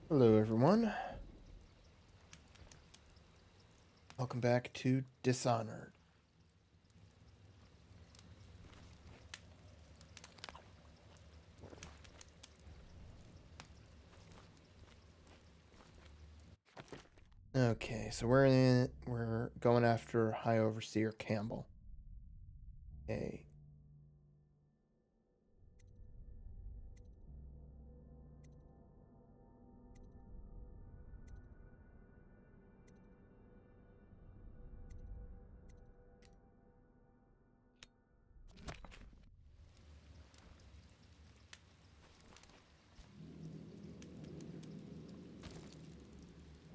Hello, everyone. Welcome back to Dishonored. Okay, so we're going after High Overseer Campbell. Okay.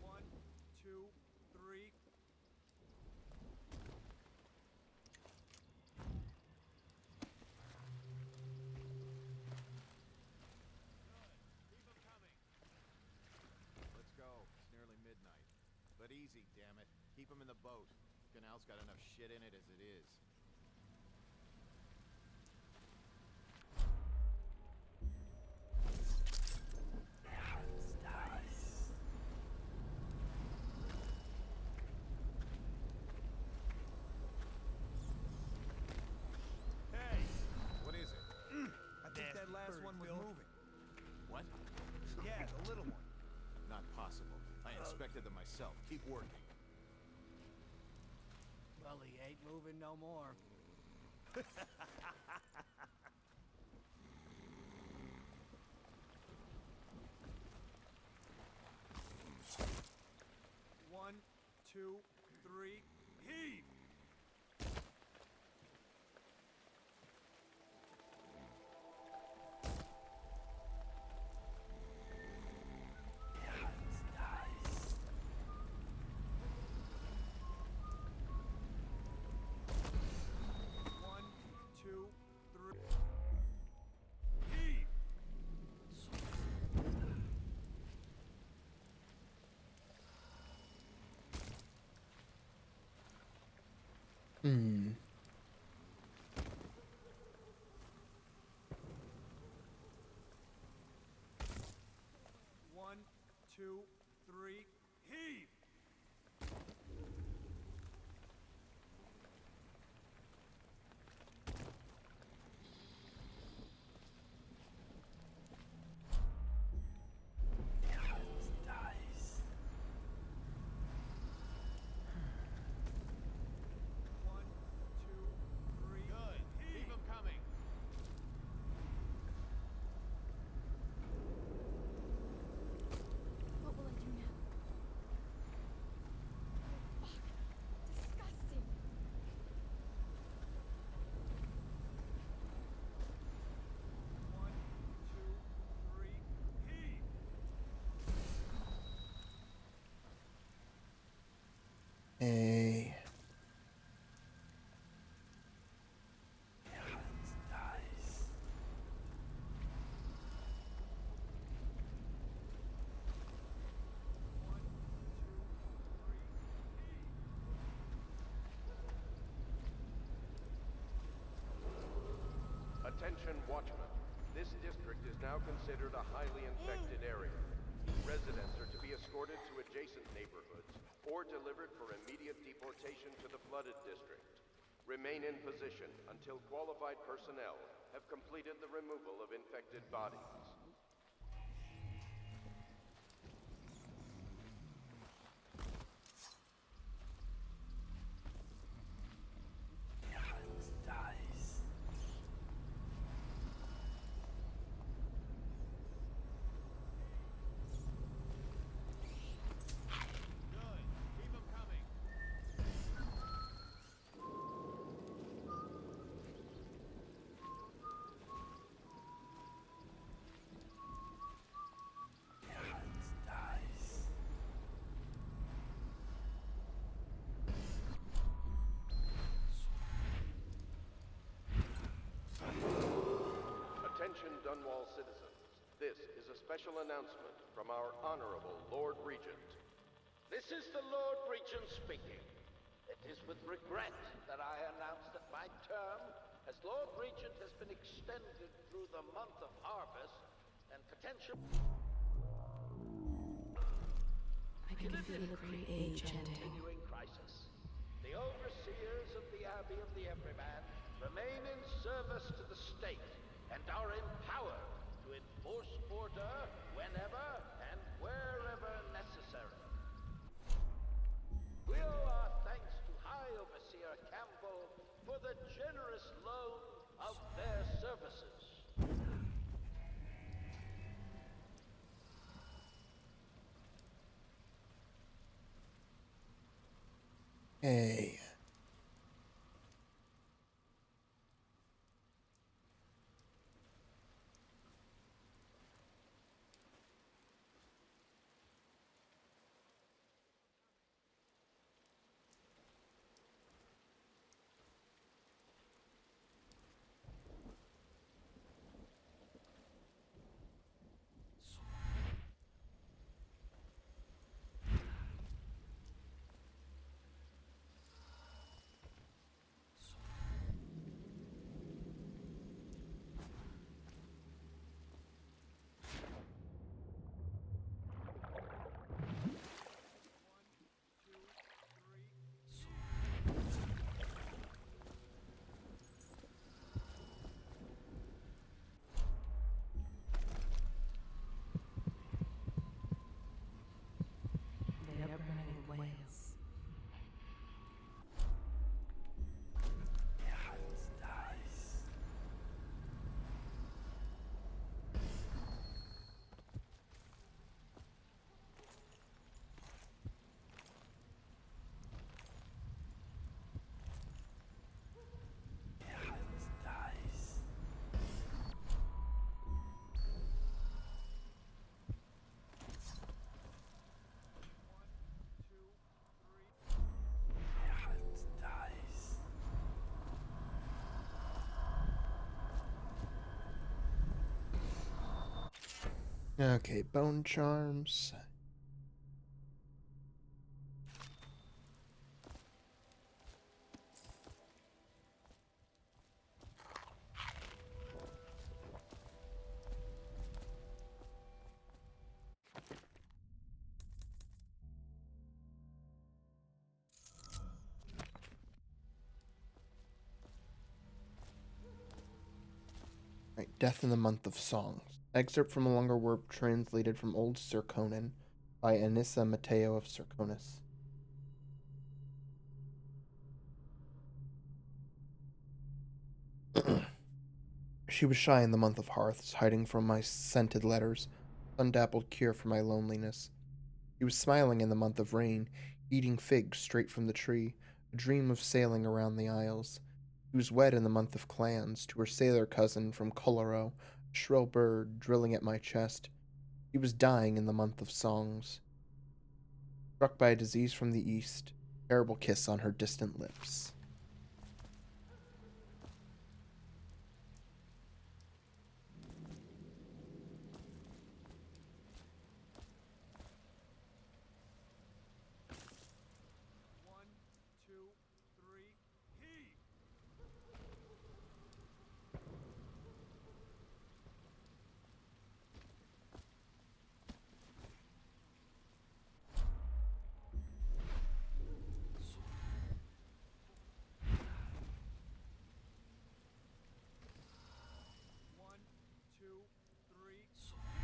One, two, three. Keep them coming. Let's go. It's nearly midnight. But easy, damn it. Keep them in the boat. Canal's got enough shit in it as it is. Hey! What is it? I think that last one was moving. What? Yeah, the little one. Not possible. I inspected them myself. Keep working. Well, he ain't moving no more. One, two, three. Heave! One, two, three. Heave! Hmm. One, two, three. Heave! One, two, three. Good. Heave! Keep them coming. What will I do now? Fuck. Disgusting. One, two, three. Heave! A. One, two, three. Heave! Attention Watchmen. This district is now considered a highly infected area. Residents are to be escorted to adjacent neighborhoods or delivered for immediate deportation to the flooded district. Remain in position until qualified personnel have completed the removal of infected bodies. Good. Keep them coming. Attention Dunwall citizens. This is a special announcement from our Honorable Lord Regent. This is the Lord Regent speaking. It is with regret that I announce that my term as Lord Regent has been extended through the month of harvest and potential... I can feel a great age ending. Continuing crisis. The overseers of the Abbey of the Everyman remain in service to the state and are empowered to enforce order whenever and wherever necessary. We owe our thanks to High Overseer Campbell for the generous loan of their services. Hey. They are burning whales. Okay, bone charms. Right, Death in the Month of Songs. Excerpt from a longer work translated from Old Circonan by Anissa Matteo of Circonus. She was shy in the month of hearths, hiding from my scented letters, sun-dappled cure for my loneliness. She was smiling in the month of rain, eating figs straight from the tree, a dream of sailing around the isles. She was wed in the month of clans, to her sailor cousin from Coloro, a shrill bird drilling at my chest. She was dying in the month of songs, struck by a disease from the east, a terrible kiss on her distant lips. One, two, three, heave! One, two, three, heave!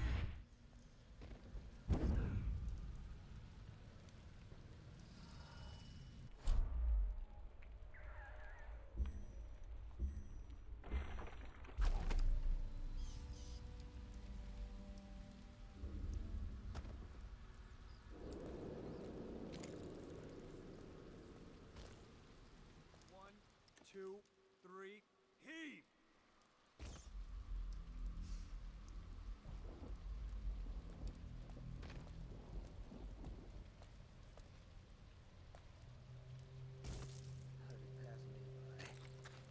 One, two, three, heave!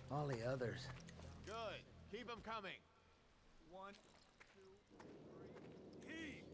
All the others. Good. Keep them coming. One, two, three, heave!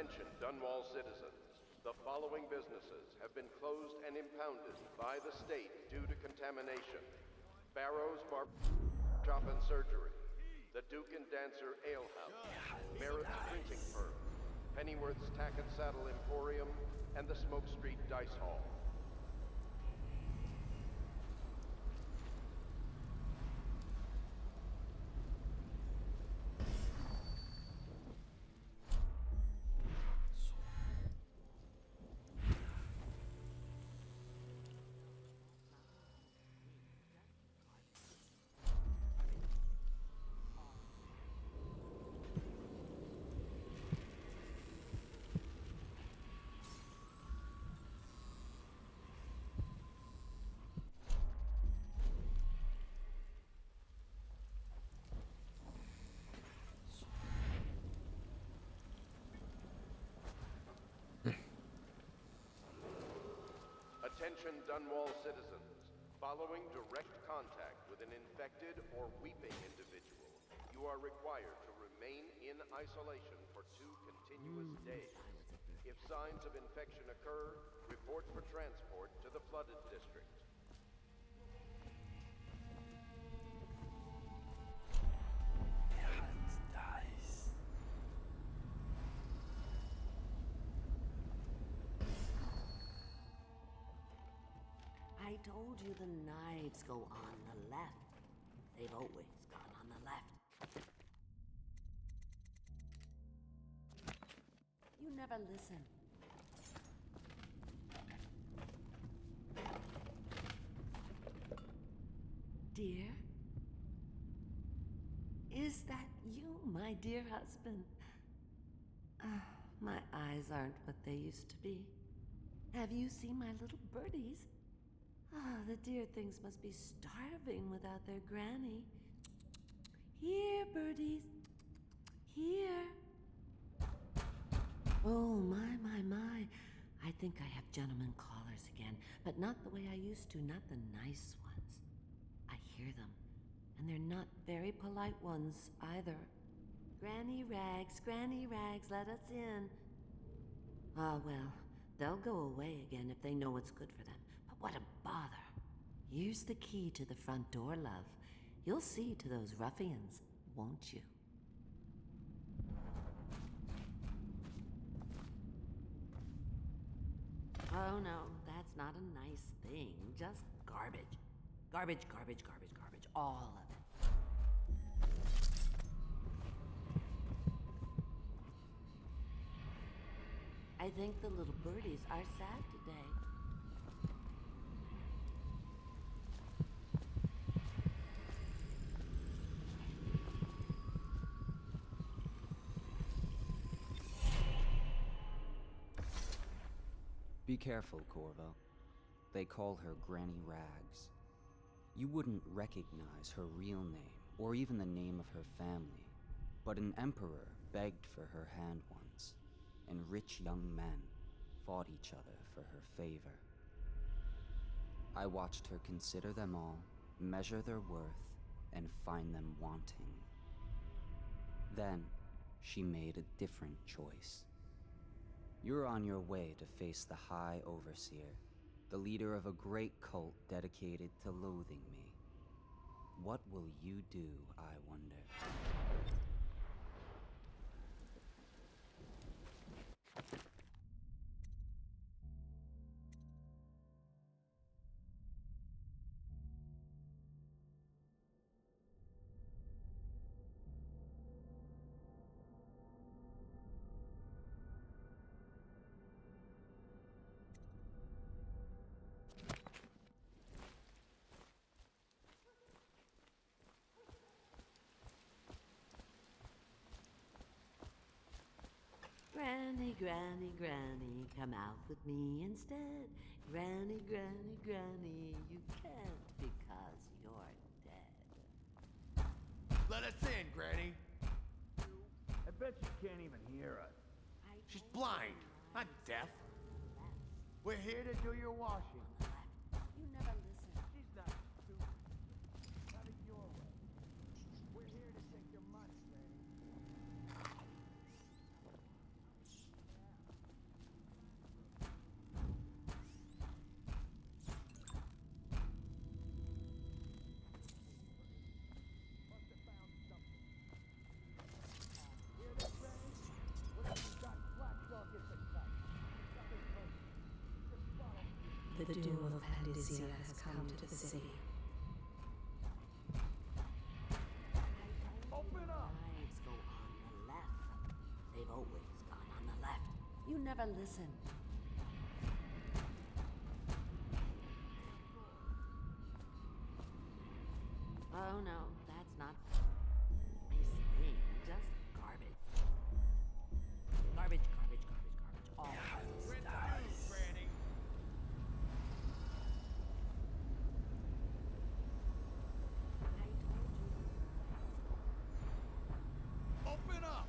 Attention, Dunwall citizens. The following businesses have been closed and impounded by the state due to contamination. Barrow's Bar Shop and Surgery, the Duke and Dancer Ale House, Merritt's Printing Firm, Pennyworth's Tack and Saddle Emporium, and the Smoke Street Dice Hall. Attention Dunwall citizens. Following direct contact with an infected or weeping individual, you are required to remain in isolation for 2 continuous days. If signs of infection occur, report for transport to the flooded district. I told you the knives go on the left. They've always gone on the left. You never listen. Dear? Is that you, my dear husband? My eyes aren't what they used to be. Have you seen my little birdies? The dear things must be starving without their granny. Here, birdies. Here. Oh, my. I think I have gentlemen callers again, but not the way I used to, not the nice ones. I hear them, and they're not very polite ones either. Granny Rags, let us in. Ah, well, they'll go away again if they know what's good for them. But what a bother. Here's the key to the front door, love. You'll see to those ruffians, won't you? Oh no, that's not a nice thing. Just garbage. Garbage, all of it. I think the little birdies are sad today. Be careful, Corvo. They call her Granny Rags. You wouldn't recognize her real name, or even the name of her family, but an emperor begged for her hand once, and rich young men fought each other for her favor. I watched her consider them all, measure their worth, and find them wanting. Then, she made a different choice. You're on your way to face the High Overseer, the leader of a great cult dedicated to loathing me. What will you do, I wonder? Granny, come out with me instead. Granny, you can't because you're dead. Let us in, Granny. I bet she can't even hear us. She's blind, not deaf. We're here to do your washing. You never listen. She's not stupid. Have it your way. We're here to take your money, Granny. The doom of Pandisia has come to the city. Open up! Knives go on the left. They've always gone on the left. You never listen. Oh no, that's not nice thing. Just garbage. Garbage, garbage, garbage, garbage. All Rinse two, Granny. I told you. Open up!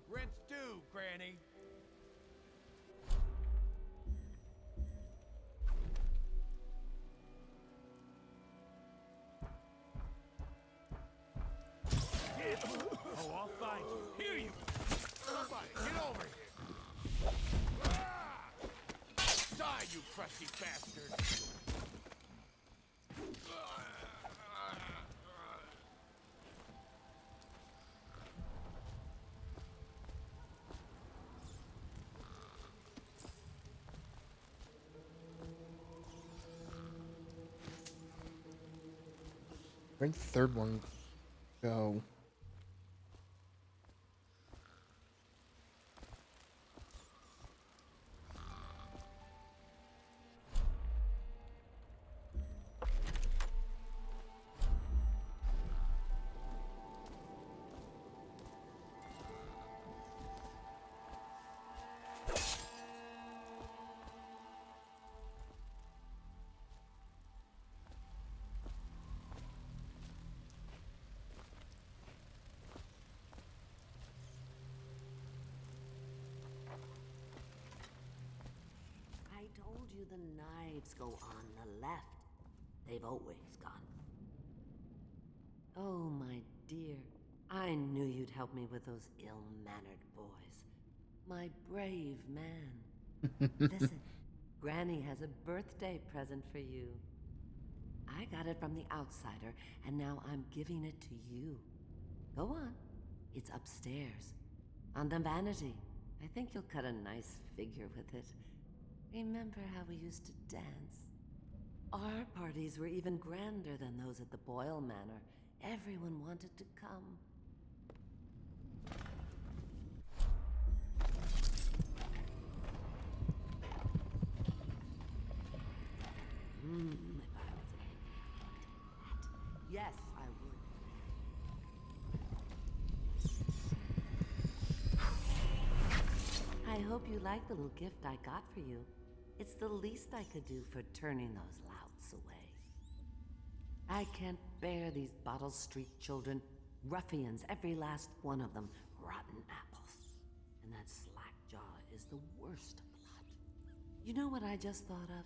Rinse two, Granny. Oh, I'll find you. Here you. Somebody, get over here. Ah! Die, you crusty bastard. Where'd the third one go? I told you the knives go on the left. They've always gone. Oh, my dear. I knew you'd help me with those ill-mannered boys. My brave man. Listen, Granny has a birthday present for you. I got it from the outsider, and now I'm giving it to you. Go on. It's upstairs. On the vanity. I think you'll cut a nice figure with it. Remember how we used to dance? Our parties were even grander than those at the Boyle Manor. Everyone wanted to come. If I was a yes, I would. I hope you like the little gift I got for you. It's the least I could do for turning those louts away. I can't bear these Bottle Street children. Ruffians, every last one of them. Rotten apples. And that slack-jaw is the worst of the lot. You know what I just thought of?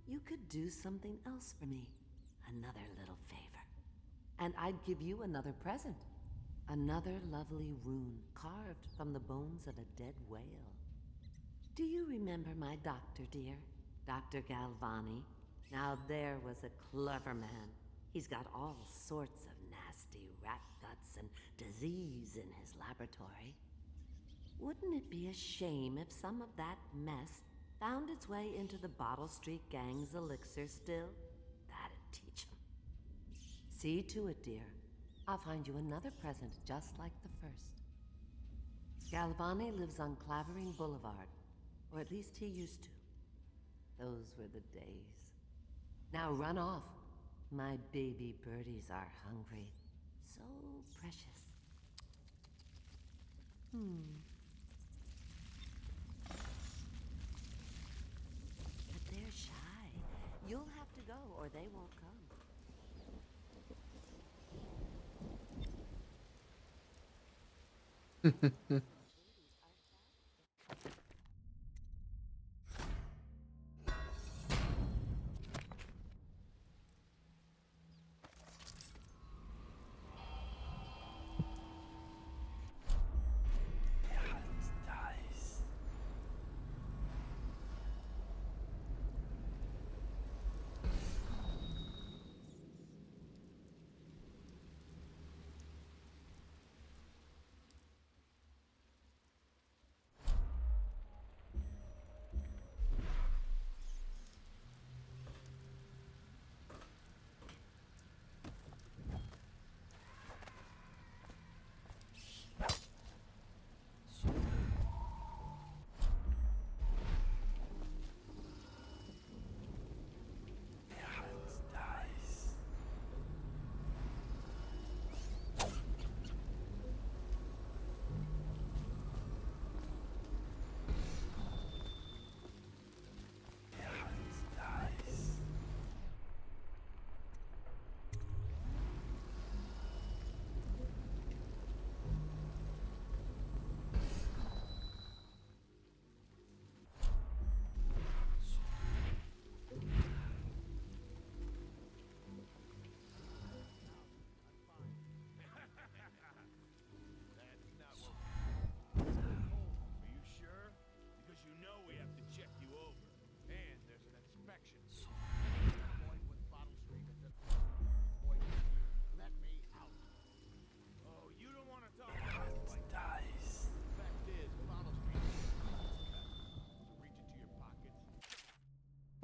You could do something else for me. Another little favor. And I'd give you another present. Another lovely rune carved from the bones of a dead whale. Do you remember my doctor, dear? Dr. Galvani? Now there was a clever man. He's got all sorts of nasty rat guts and disease in his laboratory. Wouldn't it be a shame if some of that mess found its way into the Bottle Street Gang's elixir still? That'd teach him. See to it, dear. I'll find you another present just like the first. Galvani lives on Clavering Boulevard, or at least he used to. Those were the days. Now run off. My baby birdies are hungry. So precious. But they're shy. You'll have to go, or they won't come.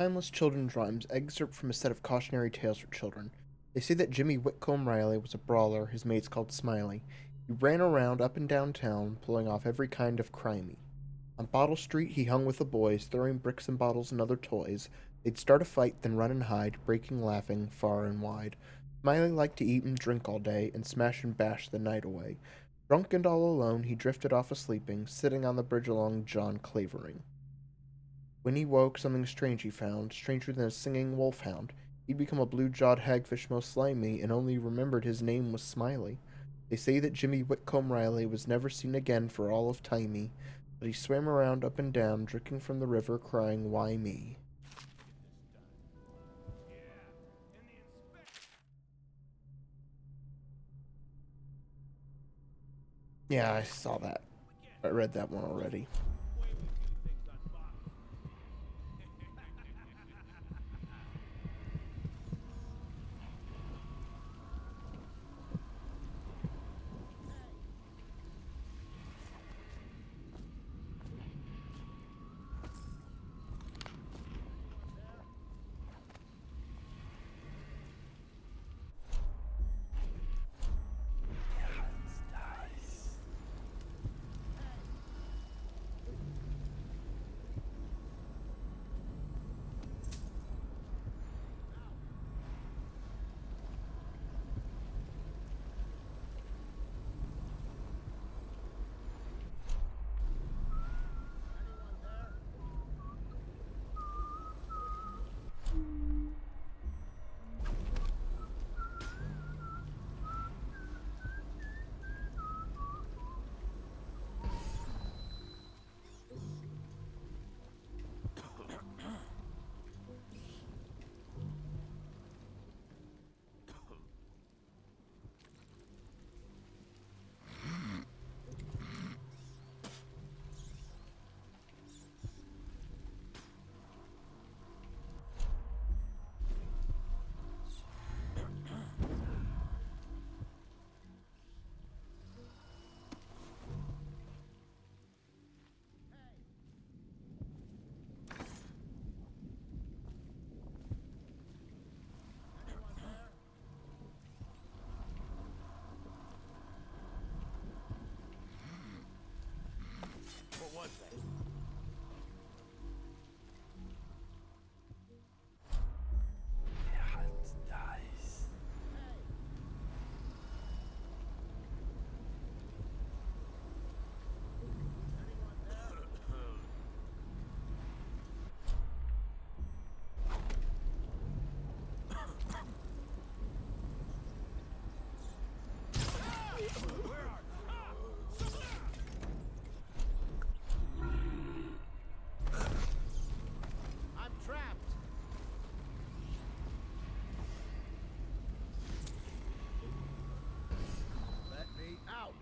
Timeless children's rhymes excerpt from a set of cautionary tales for children. They say that Jimmy Whitcomb Riley was a brawler his mates called Smiley. He ran around up and down town, pulling off every kind of crimey. On Bottle Street he hung with the boys, throwing bricks and bottles and other toys. They'd start a fight, then run and hide, breaking, laughing, far and wide. Smiley liked to eat and drink all day, and smash and bash the night away. Drunk and all alone, he drifted off asleeping, sitting on the bridge along John Clavering. When he woke, something strange he found, stranger than a singing wolfhound. He'd become a blue-jawed hagfish most slimy, and only remembered his name was Smiley. They say that Jimmy Whitcomb Riley was never seen again for all of timey, but he swam around up and down, drinking from the river, crying, "Why me?" Yeah, I saw that. I read that one already. What was that? I'm trapped. Let me out.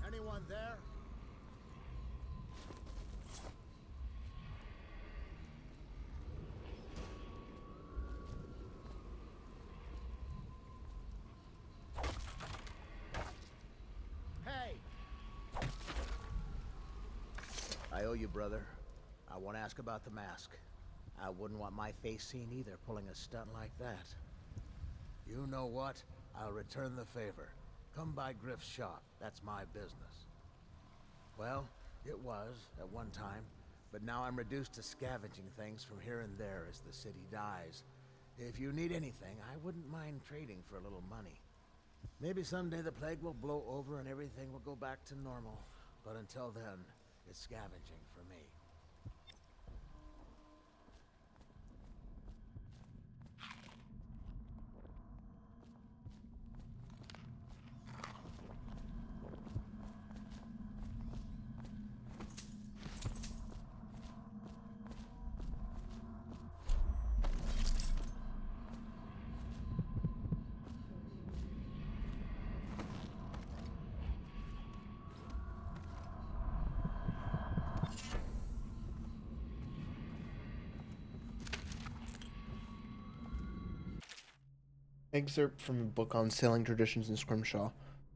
Anyone there? Hey! I owe you, brother. I won't ask about the mask. I wouldn't want my face seen either, pulling a stunt like that. You know what? I'll return the favor. Come by Griff's shop. That's my business. Well, it was, at one time, but now I'm reduced to scavenging things from here and there as the city dies. If you need anything, I wouldn't mind trading for a little money. Maybe someday the plague will blow over and everything will go back to normal. But until then, it's scavenging for me. Excerpt from a book on sailing traditions in Scrimshaw.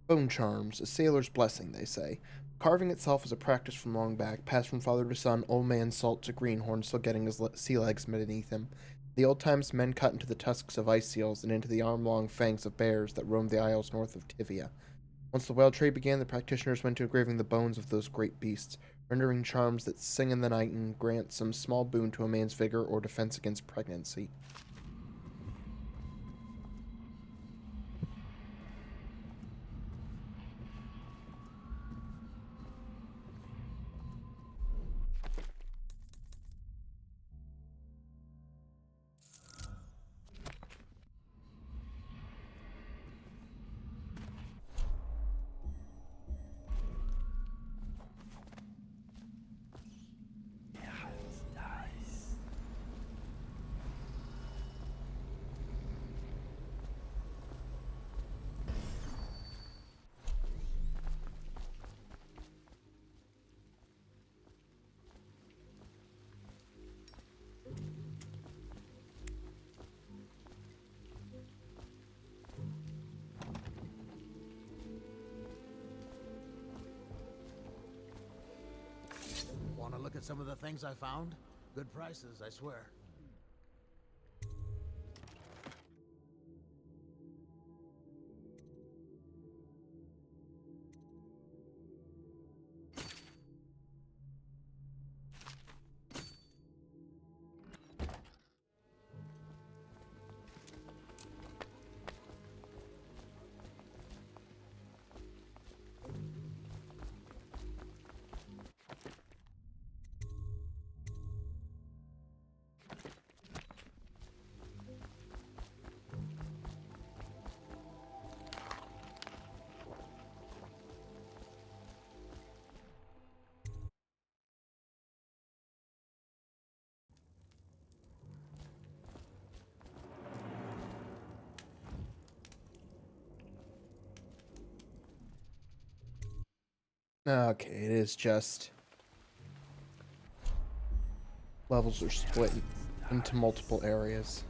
Bone charms, a sailor's blessing, they say. Carving itself is a practice from long back, passed from father to son, old man Salt to Greenhorn still getting his sea legs beneath him. In the old times, men cut into the tusks of ice seals and into the arm-long fangs of bears that roamed the isles north of Tivia. Once the whale trade began, the practitioners went to engraving the bones of those great beasts, rendering charms that sing in the night and grant some small boon to a man's vigor or defense against pregnancy. Want to look at some of the things I found? Good prices, I swear. Okay, it is just levels are split into multiple areas.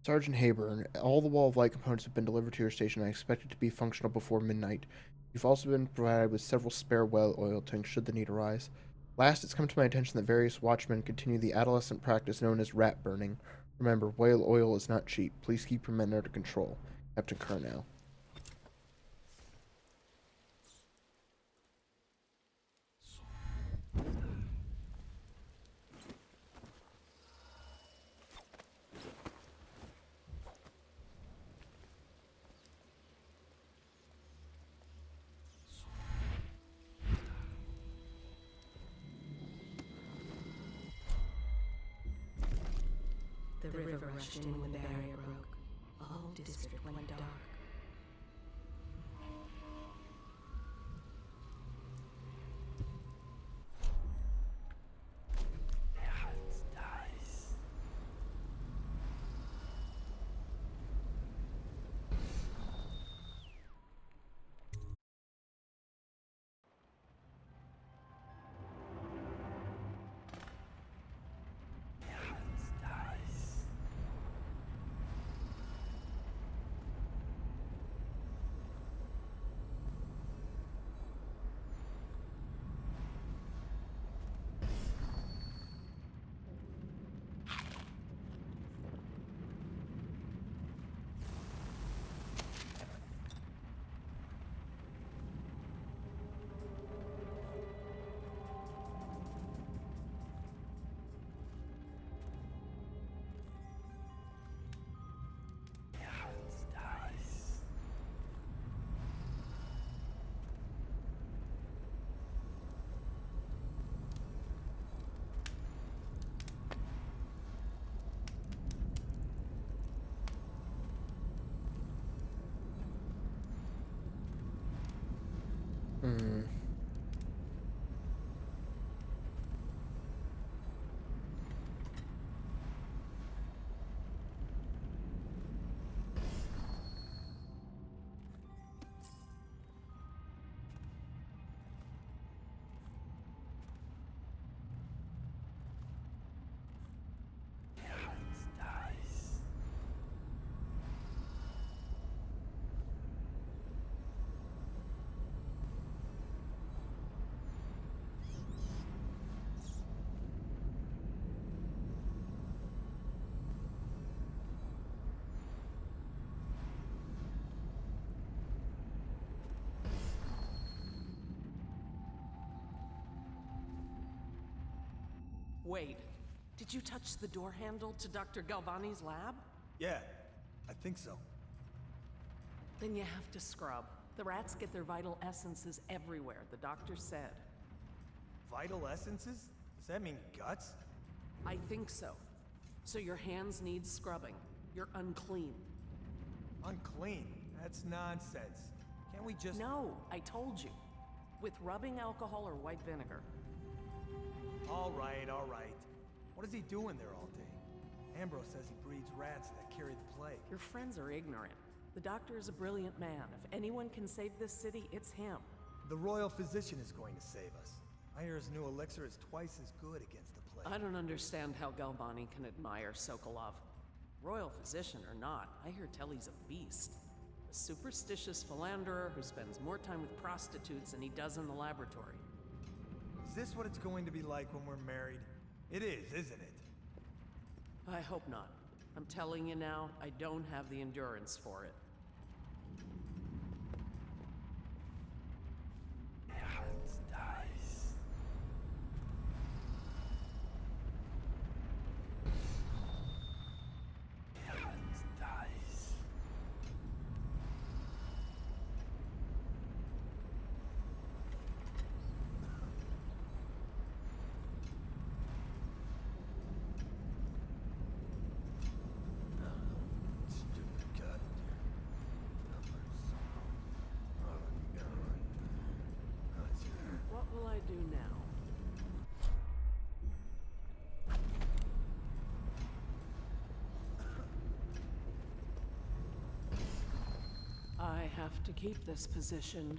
Sergeant Hayburn, all the wall of light components have been delivered to your station. I expect it to be functional before midnight. You've also been provided with several spare whale oil tanks should the need arise. Last, it's come to my attention that various watchmen continue the adolescent practice known as rat burning. Remember, whale oil is not cheap. Please keep your men under control. Captain Curnow. The river rushed in when the barrier broke. The whole district went dark. Hmm. Wait, did you touch the door handle to Dr. Galvani's lab? Yeah, I think so. Then you have to scrub. The rats get their vital essences everywhere, the doctor said. Vital essences? Does that mean guts? I think so. So your hands need scrubbing. You're unclean. Unclean? That's nonsense. Can't we just... No, I told you. With rubbing alcohol or white vinegar. All right, all right. What is he doing there all day? Ambrose says he breeds rats that carry the plague. Your friends are ignorant. The doctor is a brilliant man. If anyone can save this city, it's him. The royal physician is going to save us. I hear his new elixir is twice as good against the plague. I don't understand how Galvani can admire Sokolov. Royal physician or not, I hear tell he's a beast. A superstitious philanderer who spends more time with prostitutes than he does in the laboratory. Is this what it's going to be like when we're married? It is, isn't it? I hope not. I'm telling you now, I don't have the endurance for it. What will I do now? I have to keep this position.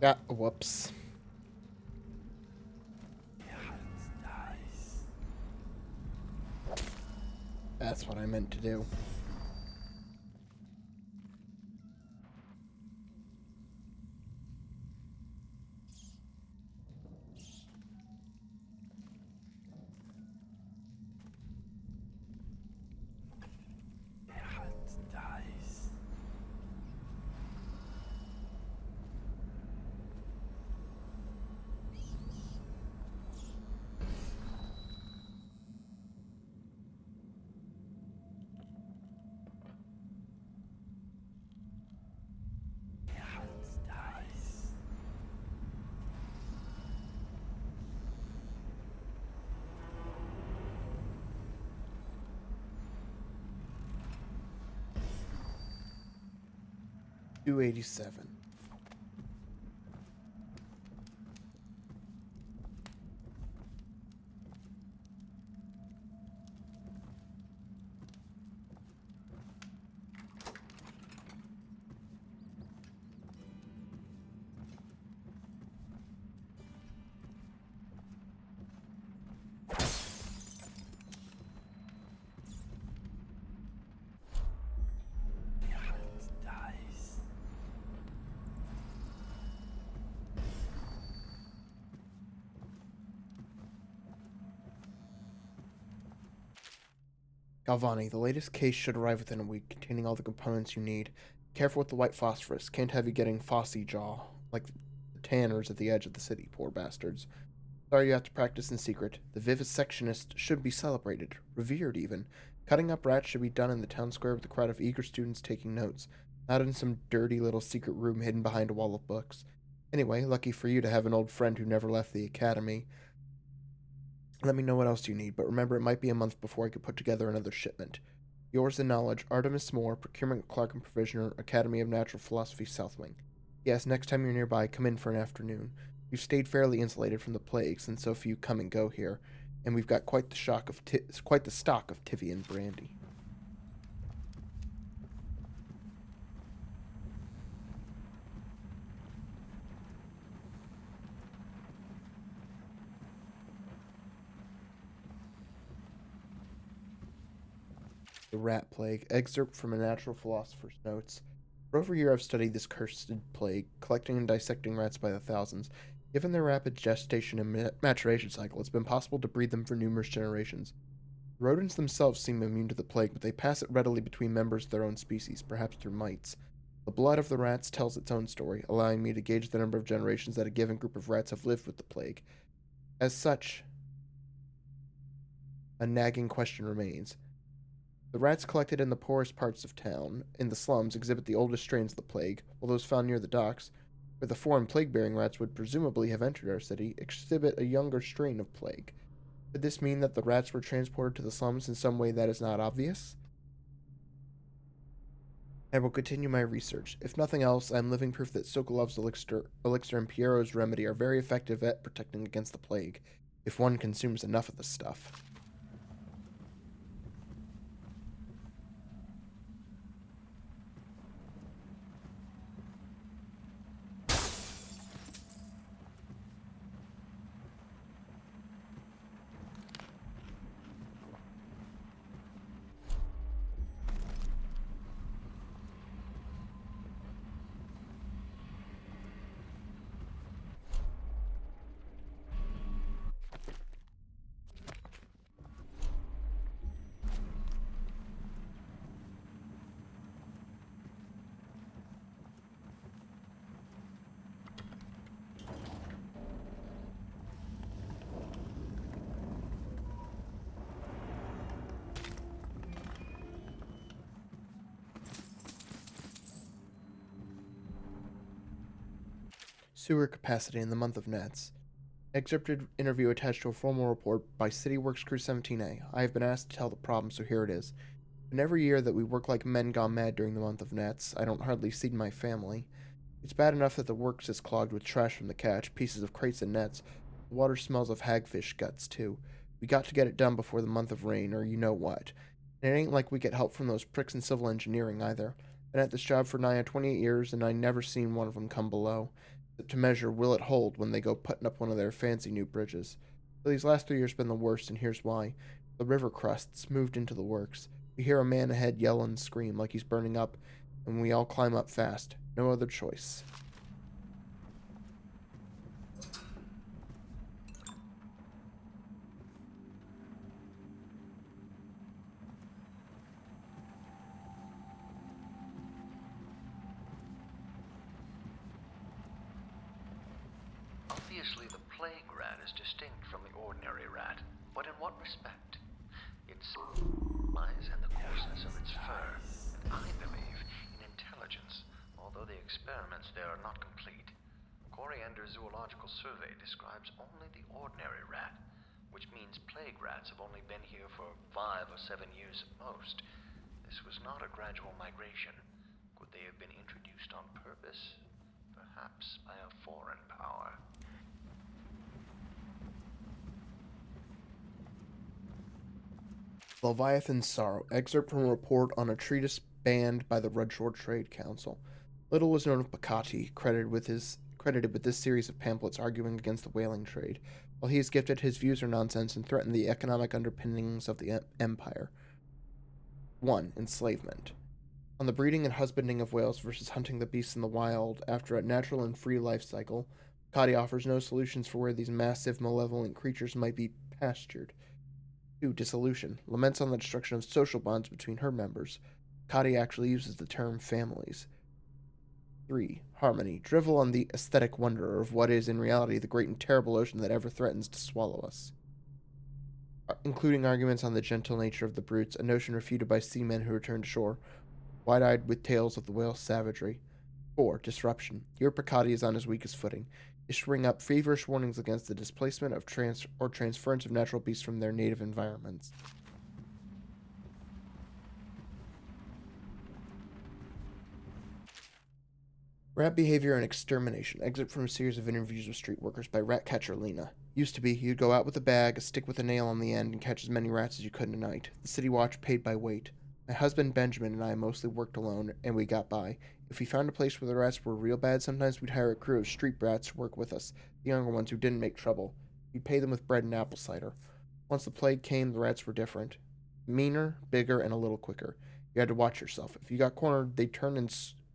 Yeah, whoops. That's what I meant to do. Dice. 287. Dice. Galvani, the latest case should arrive within a week, containing all the components you need. Careful with the white phosphorus. Can't have you getting Fossy Jaw, like the tanners at the edge of the city, poor bastards. Sorry you have to practice in secret. The vivisectionist should be celebrated, revered even. Cutting up rats should be done in the town square with a crowd of eager students taking notes, not in some dirty little secret room hidden behind a wall of books. Anyway, lucky for you to have an old friend who never left the academy. Let me know what else you need, but remember it might be a month before I could put together another shipment. Yours in knowledge, Artemis Moore, Procurement Clerk and Provisioner, Academy of Natural Philosophy, South Wing. Yes, next time you're nearby, come in for an afternoon. We've stayed fairly insulated from the plague since so few come and go here, and we've got quite the stock of Tivian brandy. The Rat Plague, excerpt from a natural philosopher's notes. For over a year I've studied this cursed plague, collecting and dissecting rats by the thousands. Given their rapid gestation and maturation cycle, it's been possible to breed them for numerous generations. The rodents themselves seem immune to the plague, but they pass it readily between members of their own species, perhaps through mites. The blood of the rats tells its own story, allowing me to gauge the number of generations that a given group of rats have lived with the plague. As such, a nagging question remains. The rats collected in the poorest parts of town, in the slums, exhibit the oldest strains of the plague, while those found near the docks, where the foreign plague-bearing rats would presumably have entered our city, exhibit a younger strain of plague. Could this mean that the rats were transported to the slums in some way that is not obvious? I will continue my research. If nothing else, I am living proof that Sokolov's elixir and Piero's remedy are very effective at protecting against the plague, if one consumes enough of the stuff. Sewer capacity in the month of Nets. Excerpted interview attached to a formal report by City Works Crew 17A. I have been asked to tell the problem, so here it is. And every year that we work like men gone mad during the month of Nets, I don't hardly see my family. It's bad enough that the works is clogged with trash from the catch, pieces of crates and nets. The water smells of hagfish guts, too. We got to get it done before the month of rain, or you know what. And it ain't like we get help from those pricks in civil engineering, either. Been at this job for nigh 28 years, and I never seen one of them come below. to measure will it hold when they go putting up one of their fancy new bridges. So these last 3 years been the worst, and here's why. The river crusts moved into the works. We hear a man ahead yell and scream like he's burning up, and we all climb up fast. No other choice. Obviously, the plague rat is distinct from the ordinary rat, but in what respect? Its size and the coarseness of its fur, and I believe in intelligence, although the experiments there are not complete. Coriander's zoological survey describes only the ordinary rat, which means plague rats have only been here for 5 or 7 years at most. This was not a gradual migration. Could they have been introduced on purpose? Perhaps by a foreign power. Leviathan's Sorrow, excerpt from a report on a treatise banned by the Rudshore Trade Council. Little was known of Bacati, credited with this series of pamphlets arguing against the whaling trade. While he is gifted, his views are nonsense and threaten the economic underpinnings of the empire. 1. Enslavement. On the breeding and husbanding of whales versus hunting the beasts in the wild after a natural and free life cycle, Bacati offers no solutions for where these massive, malevolent creatures might be pastured. 2. Dissolution. Laments on the destruction of social bonds between her members. Bacati actually uses the term families. 3. Harmony. Drivel on the aesthetic wonder of what is in reality the great and terrible ocean that ever threatens to swallow us. Including arguments on the gentle nature of the brutes, a notion refuted by seamen who return to shore, wide-eyed with tales of the whale's savagery. 4. Disruption. Here Bacati is on his weakest footing, issuing up feverish warnings against the displacement of transference of natural beasts from their native environments. Rat behavior and extermination. Excerpt from a series of interviews with street workers by rat catcher Lena. Used to be, you'd go out with a bag, a stick with a nail on the end, and catch as many rats as you could in a night. The city watch paid by weight. My husband Benjamin and I mostly worked alone, and we got by. If we found a place where the rats were real bad, sometimes we'd hire a crew of street rats to work with us, the younger ones who didn't make trouble. We'd pay them with bread and apple cider. Once the plague came, the rats were different. Meaner, bigger, and a little quicker. You had to watch yourself. If you got cornered, they'd turn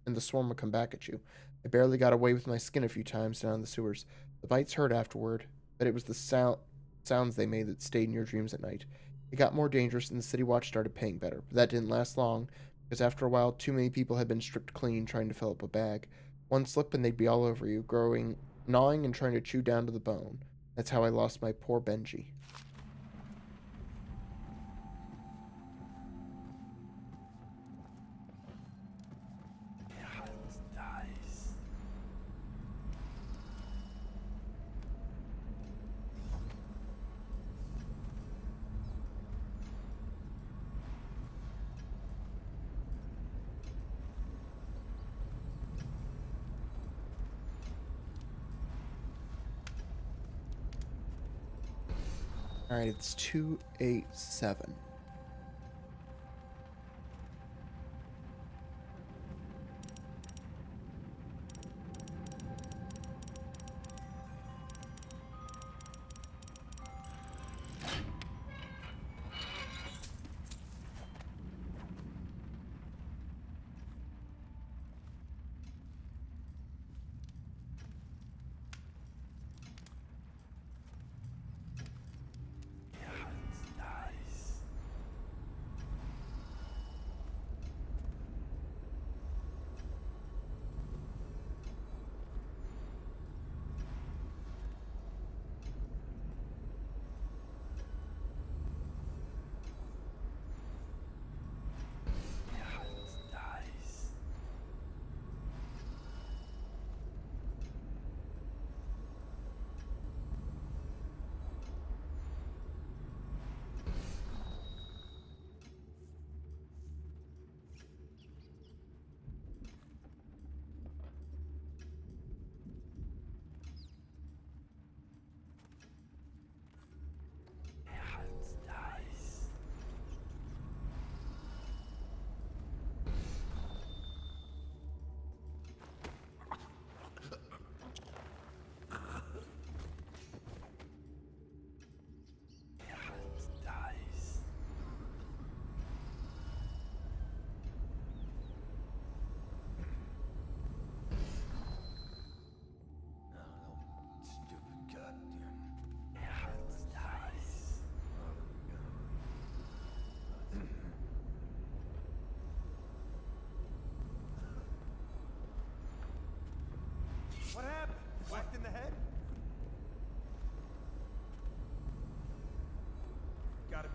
and the swarm would come back at you. I barely got away with my skin a few times down in the sewers. The bites hurt afterward, but it was the sounds they made that stayed in your dreams at night. It got more dangerous, and the city watch started paying better, but that didn't last long, because after a while, too many people had been stripped clean trying to fill up a bag. One slip and they'd be all over you, gnawing and trying to chew down to the bone. That's how I lost my poor Benji. Alright, it's 287.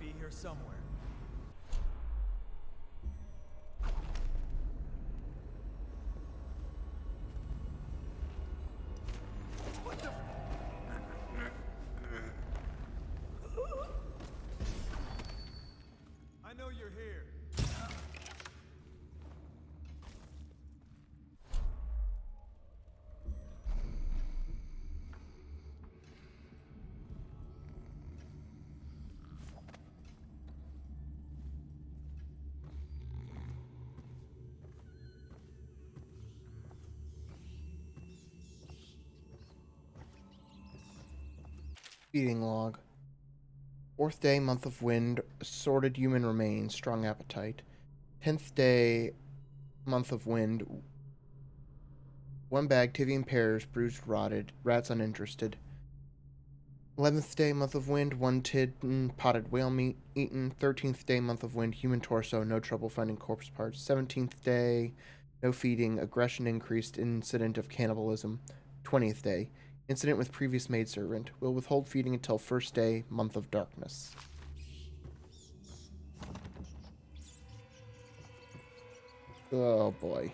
be here somewhere. What the? I know you're here. Feeding log. Fourth day, month of wind, assorted human remains, strong appetite. 10th day, month of wind, one bag, Tivian pears, bruised, rotted, rats uninterested. 11th day, month of wind, one tin, potted whale meat, eaten. 13th day, month of wind, human torso, no trouble finding corpse parts. 17th day, no feeding, aggression increased, incident of cannibalism. 20th day, incident with previous maidservant, will withhold feeding until first day, month of darkness. Oh boy.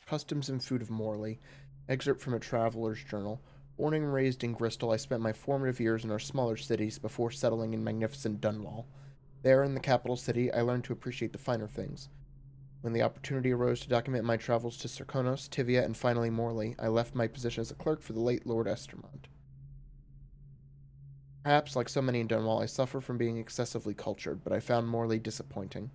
Customs and Food of Morley. Excerpt from a traveler's journal. Born and raised in Bristol, I spent my formative years in our smaller cities before settling in magnificent Dunwall. There, in the capital city, I learned to appreciate the finer things. When the opportunity arose to document my travels to Serkonos, Tivia, and finally Morley, I left my position as a clerk for the late Lord Estermont. Perhaps, like so many in Dunwall, I suffer from being excessively cultured, but I found Morley disappointing.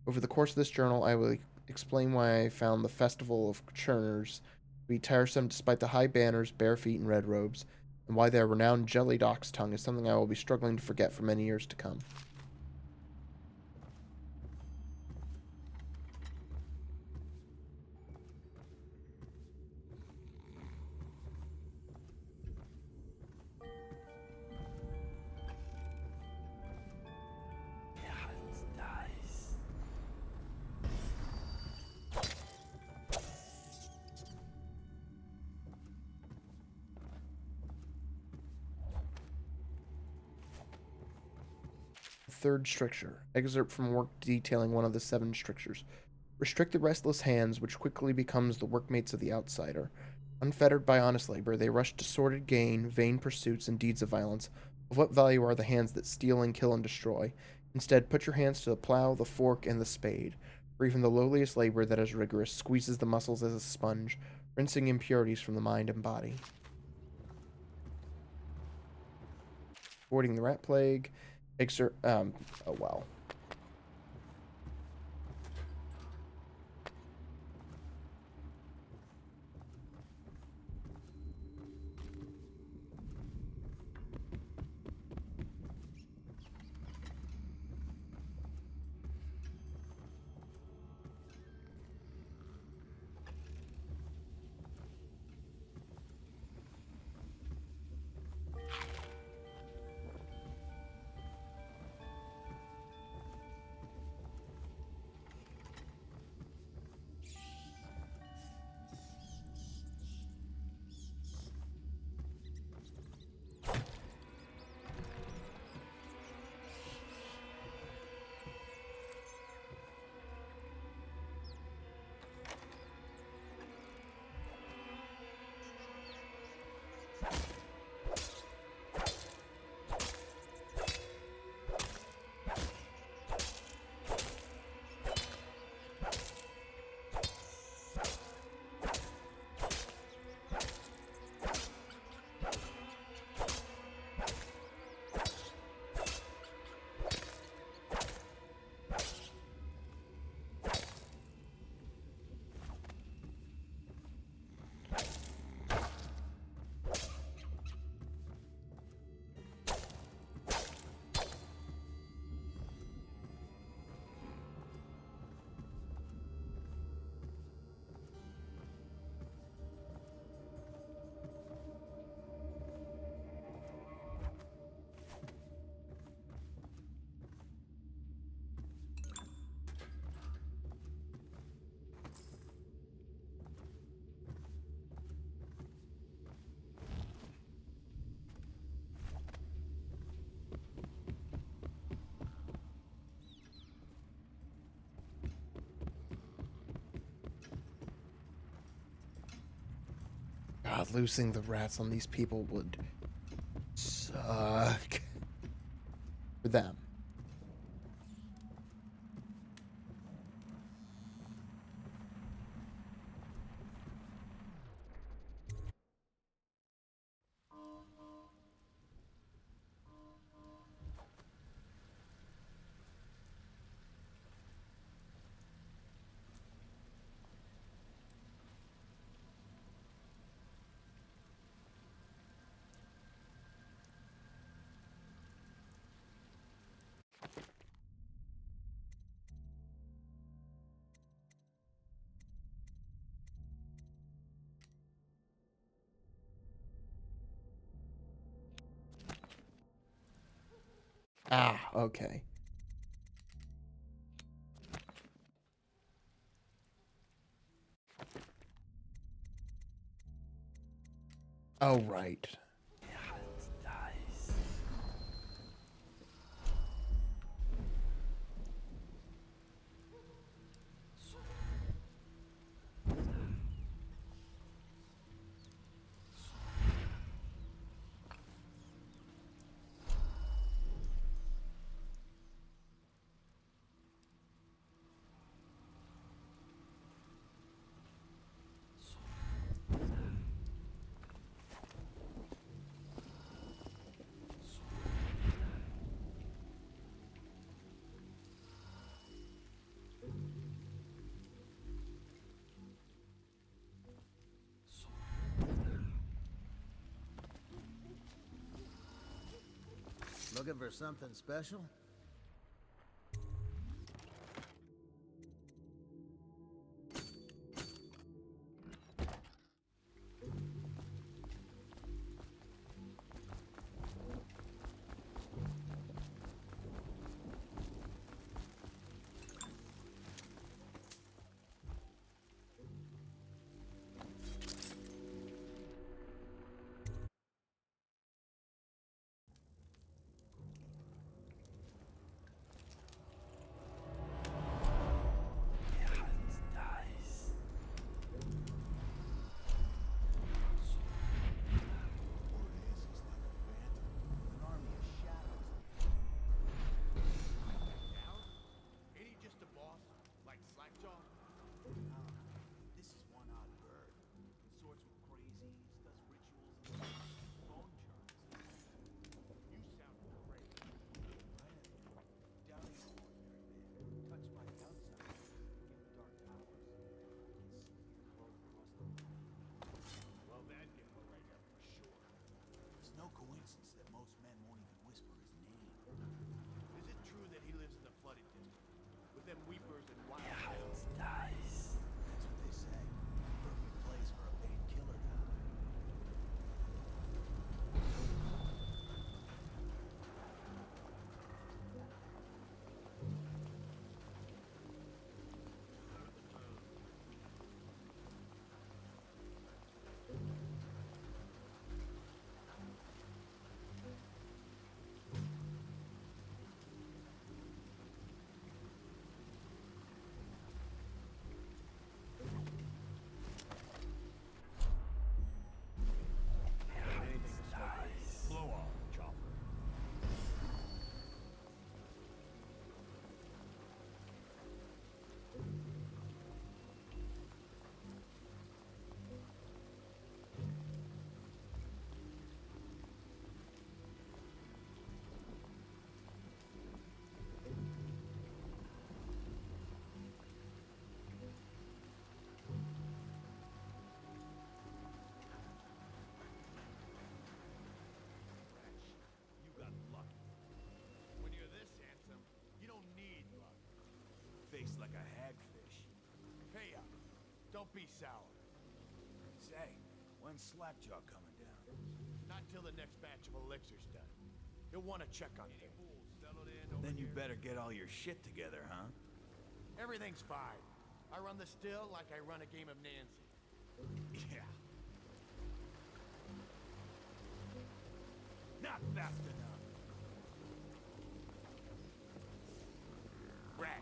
Over the course of this journal, I will explain why I found the Festival of Churners to be tiresome despite the high banners, bare feet, and red robes, and why their renowned jellied ox tongue is something I will be struggling to forget for many years to come. Third stricture. Excerpt from work detailing one of the 7 strictures. Restrict the restless hands, which quickly becomes the workmates of the outsider. Unfettered by honest labor, they rush to sordid gain, vain pursuits, and deeds of violence. Of what value are the hands that steal and kill and destroy? Instead, put your hands to the plow, the fork, and the spade. For even the lowliest labor that is rigorous squeezes the muscles as a sponge, rinsing impurities from the mind and body. Avoiding the rat plague. Oh well. God, losing the rats on these people would suck for them. Ah, okay. Oh, right. Looking for something special? Like a hagfish. Hey, don't be sour. Say, when's Slackjaw coming down? Not till the next batch of elixirs done. He'll want to check on things. Then you better get all your shit together, huh? Everything's fine. I run the still like I run a game of Nancy. Yeah. Not fast enough. Rat.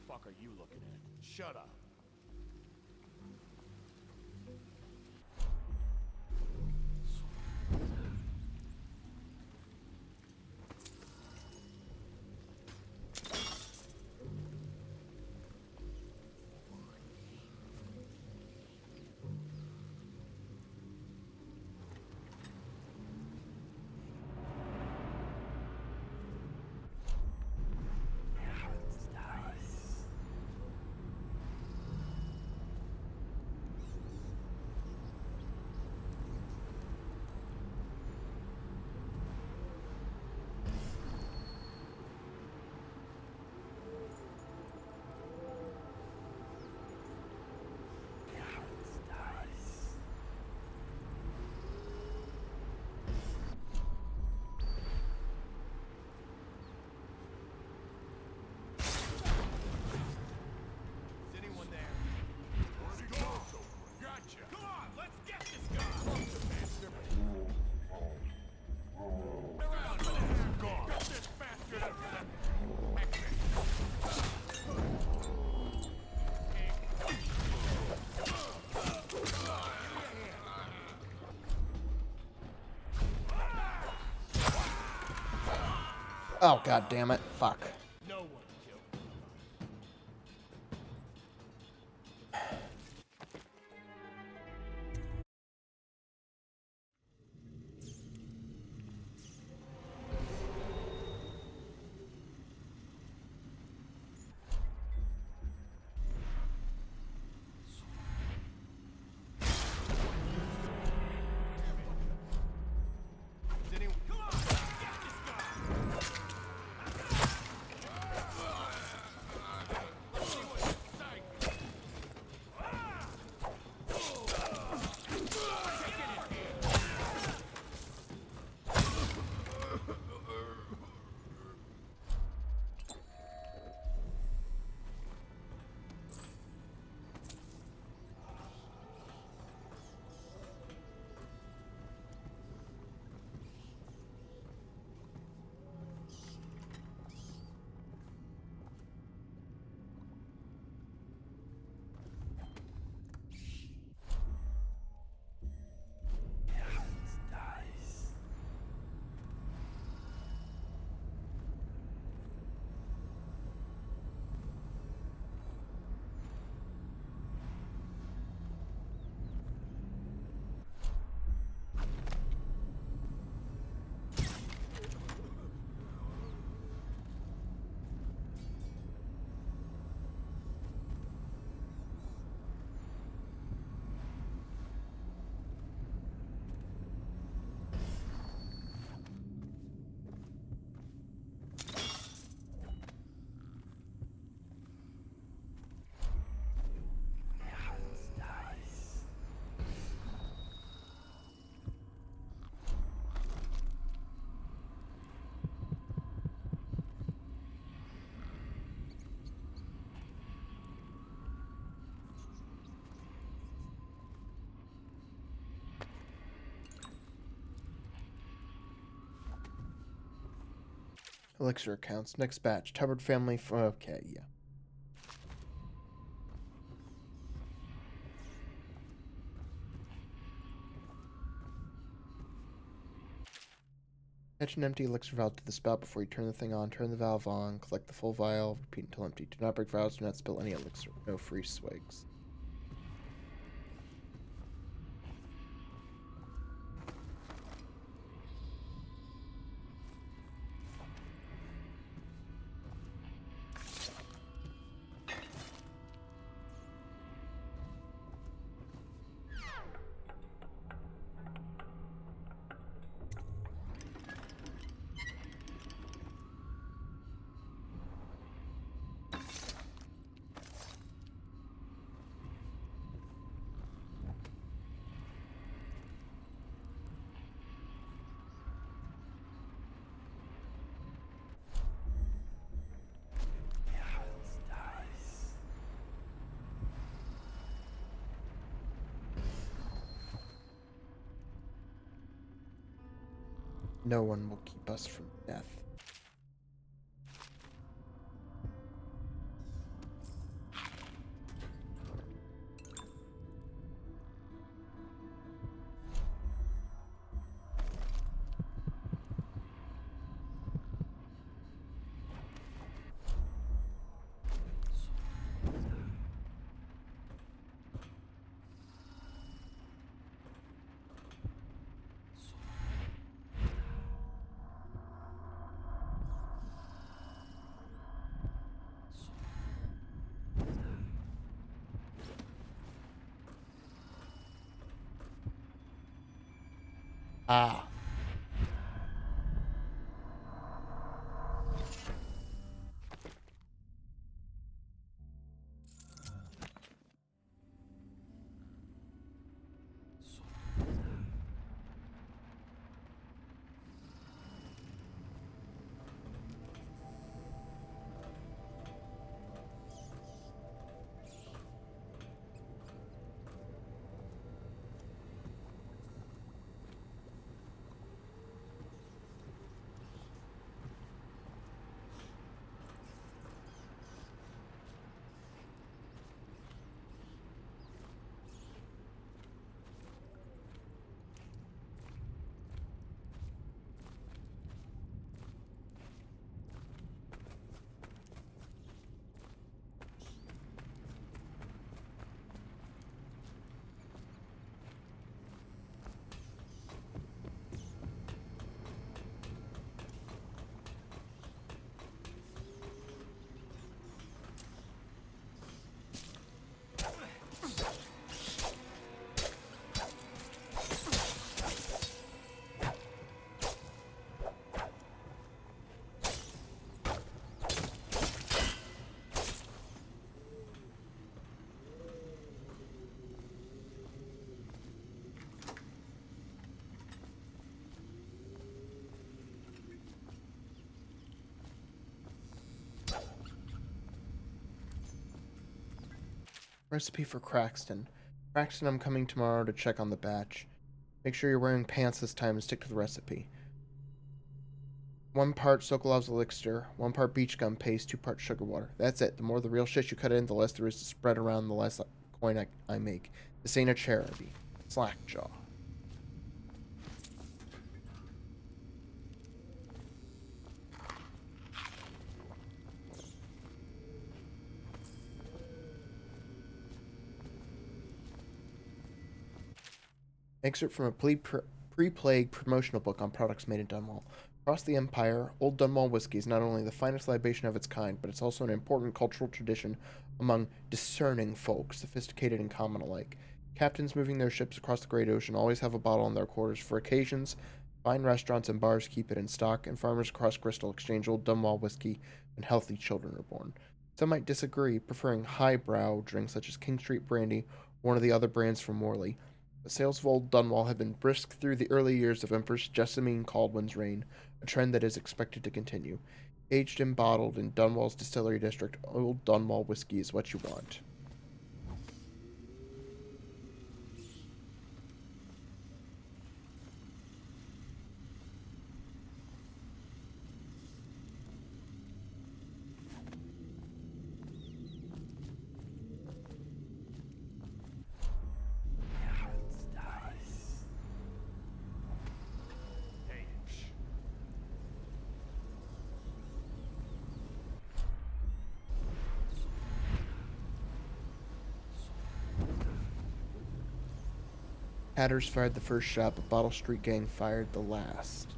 fuck are you looking at? Shut up. Oh, god damn it. Fuck. No one killed me. Elixir accounts. Next batch. Tubbard family. Okay, yeah. Attach an empty elixir valve to the spout before you turn the thing on. Turn the valve on. Collect the full vial. Repeat until empty. Do not break valves. Do not spill any elixir. No free swigs. No one will keep us from death. Ah. Recipe for Craxton. Craxton, I'm coming tomorrow to check on the batch. Make sure you're wearing pants this time and stick to the recipe. 1 part Sokolov's elixir, 1 part beach gum paste, 2 parts sugar water. That's it. The more the real shit you cut in, the less there is to spread around, the less coin I make. This ain't a charity. Slackjaw. Excerpt from a pre-plague promotional book on products made in Dunwall. Across the Empire, Old Dunwall whiskey is not only the finest libation of its kind, but it's also an important cultural tradition among discerning folk, sophisticated and common alike. Captains moving their ships across the Great Ocean always have a bottle in their quarters for occasions. Fine restaurants and bars keep it in stock, and farmers across Crystal exchange Old Dunwall whiskey when healthy children are born. Some might disagree, preferring highbrow drinks such as King Street Brandy or one of the other brands from Morley. The sales of Old Dunwall have been brisk through the early years of Empress Jessamine Caldwin's reign, a trend that is expected to continue. Aged and bottled in Dunwall's distillery district, Old Dunwall whiskey is what you want. Hatters fired the first shot, but Bottle Street Gang fired the last.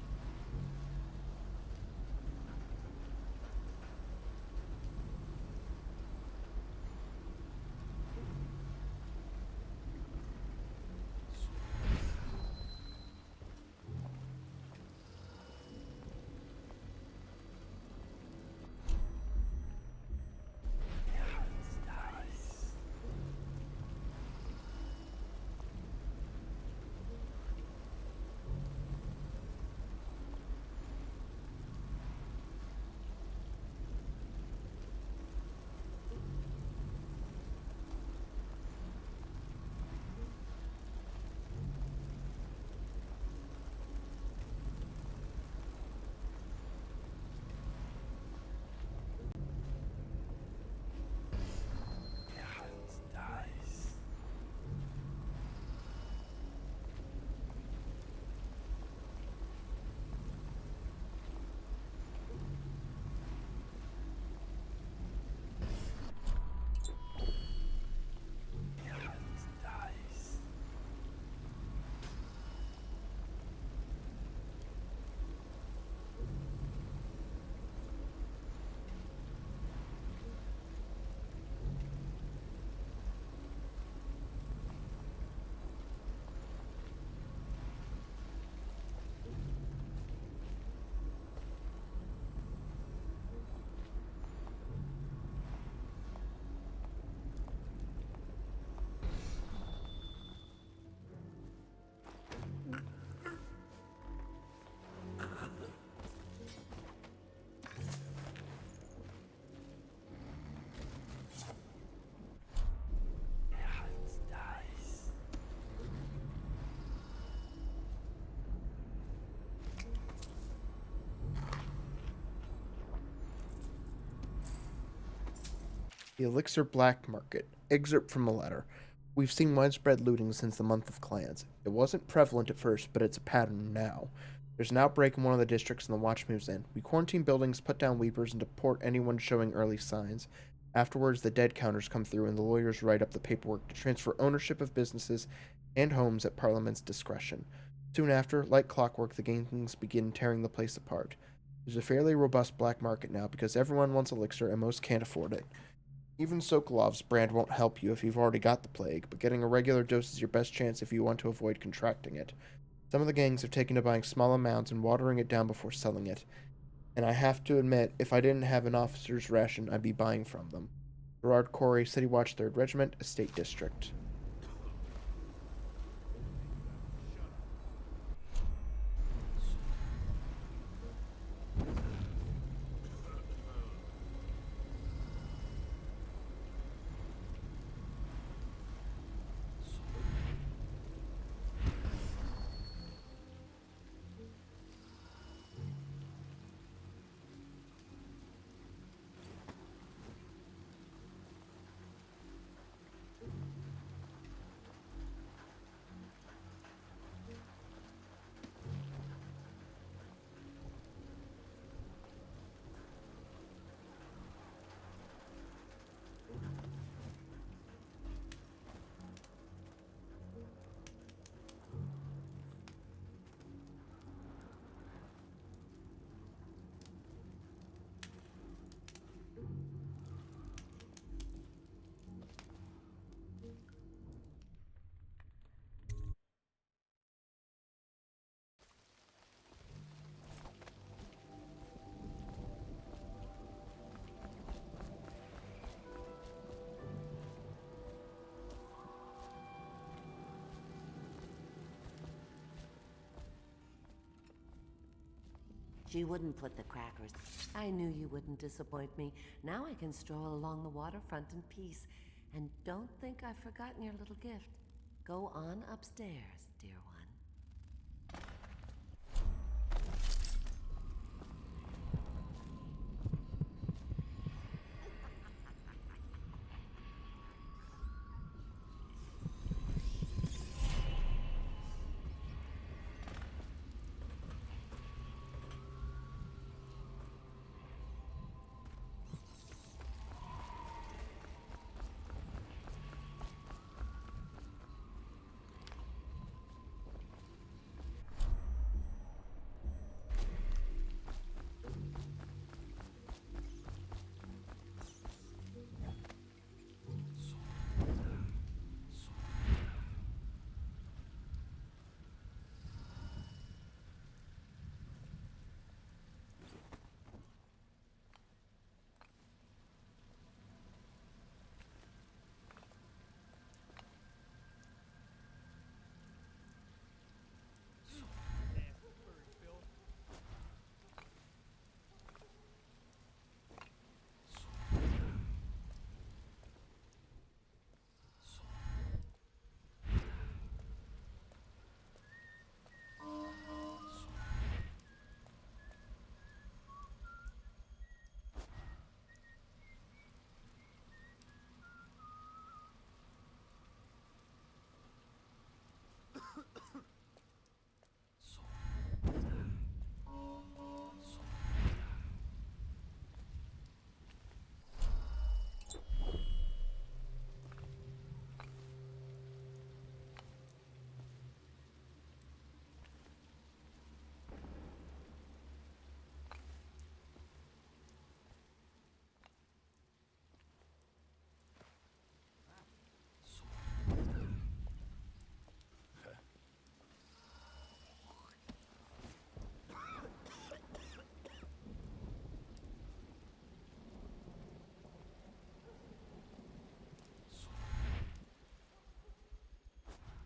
The Elixir Black Market. Excerpt from a letter. We've seen widespread looting since the month of clans. It wasn't prevalent at first, but it's a pattern now. There's an outbreak in one of the districts and the watch moves in. We quarantine buildings, put down weepers, and deport anyone showing early signs. Afterwards, the dead counters come through and the lawyers write up the paperwork to transfer ownership of businesses and homes at Parliament's discretion. Soon after, like clockwork, the gangs begin tearing the place apart. There's a fairly robust black market now because everyone wants elixir and most can't afford it. Even Sokolov's brand won't help you if you've already got the plague, but getting a regular dose is your best chance if you want to avoid contracting it. Some of the gangs have taken to buying small amounts and watering it down before selling it. And I have to admit, if I didn't have an officer's ration, I'd be buying from them. Gerard Corey, City Watch 3rd Regiment, Estate District. She wouldn't put the crackers. I knew you wouldn't disappoint me. Now I can stroll along the waterfront in peace. And don't think I've forgotten your little gift. Go on upstairs, dear one.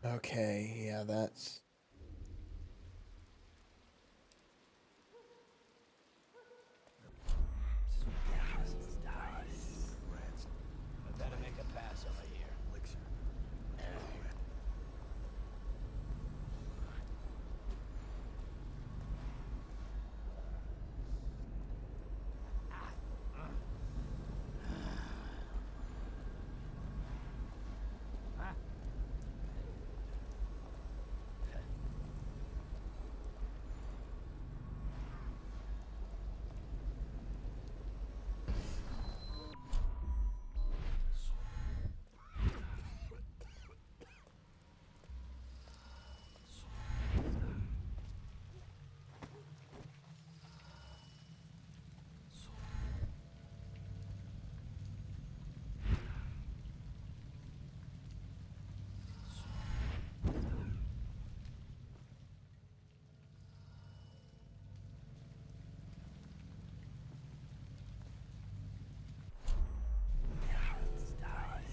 Okay, yeah, that's... I better make a pass over here. Elixir.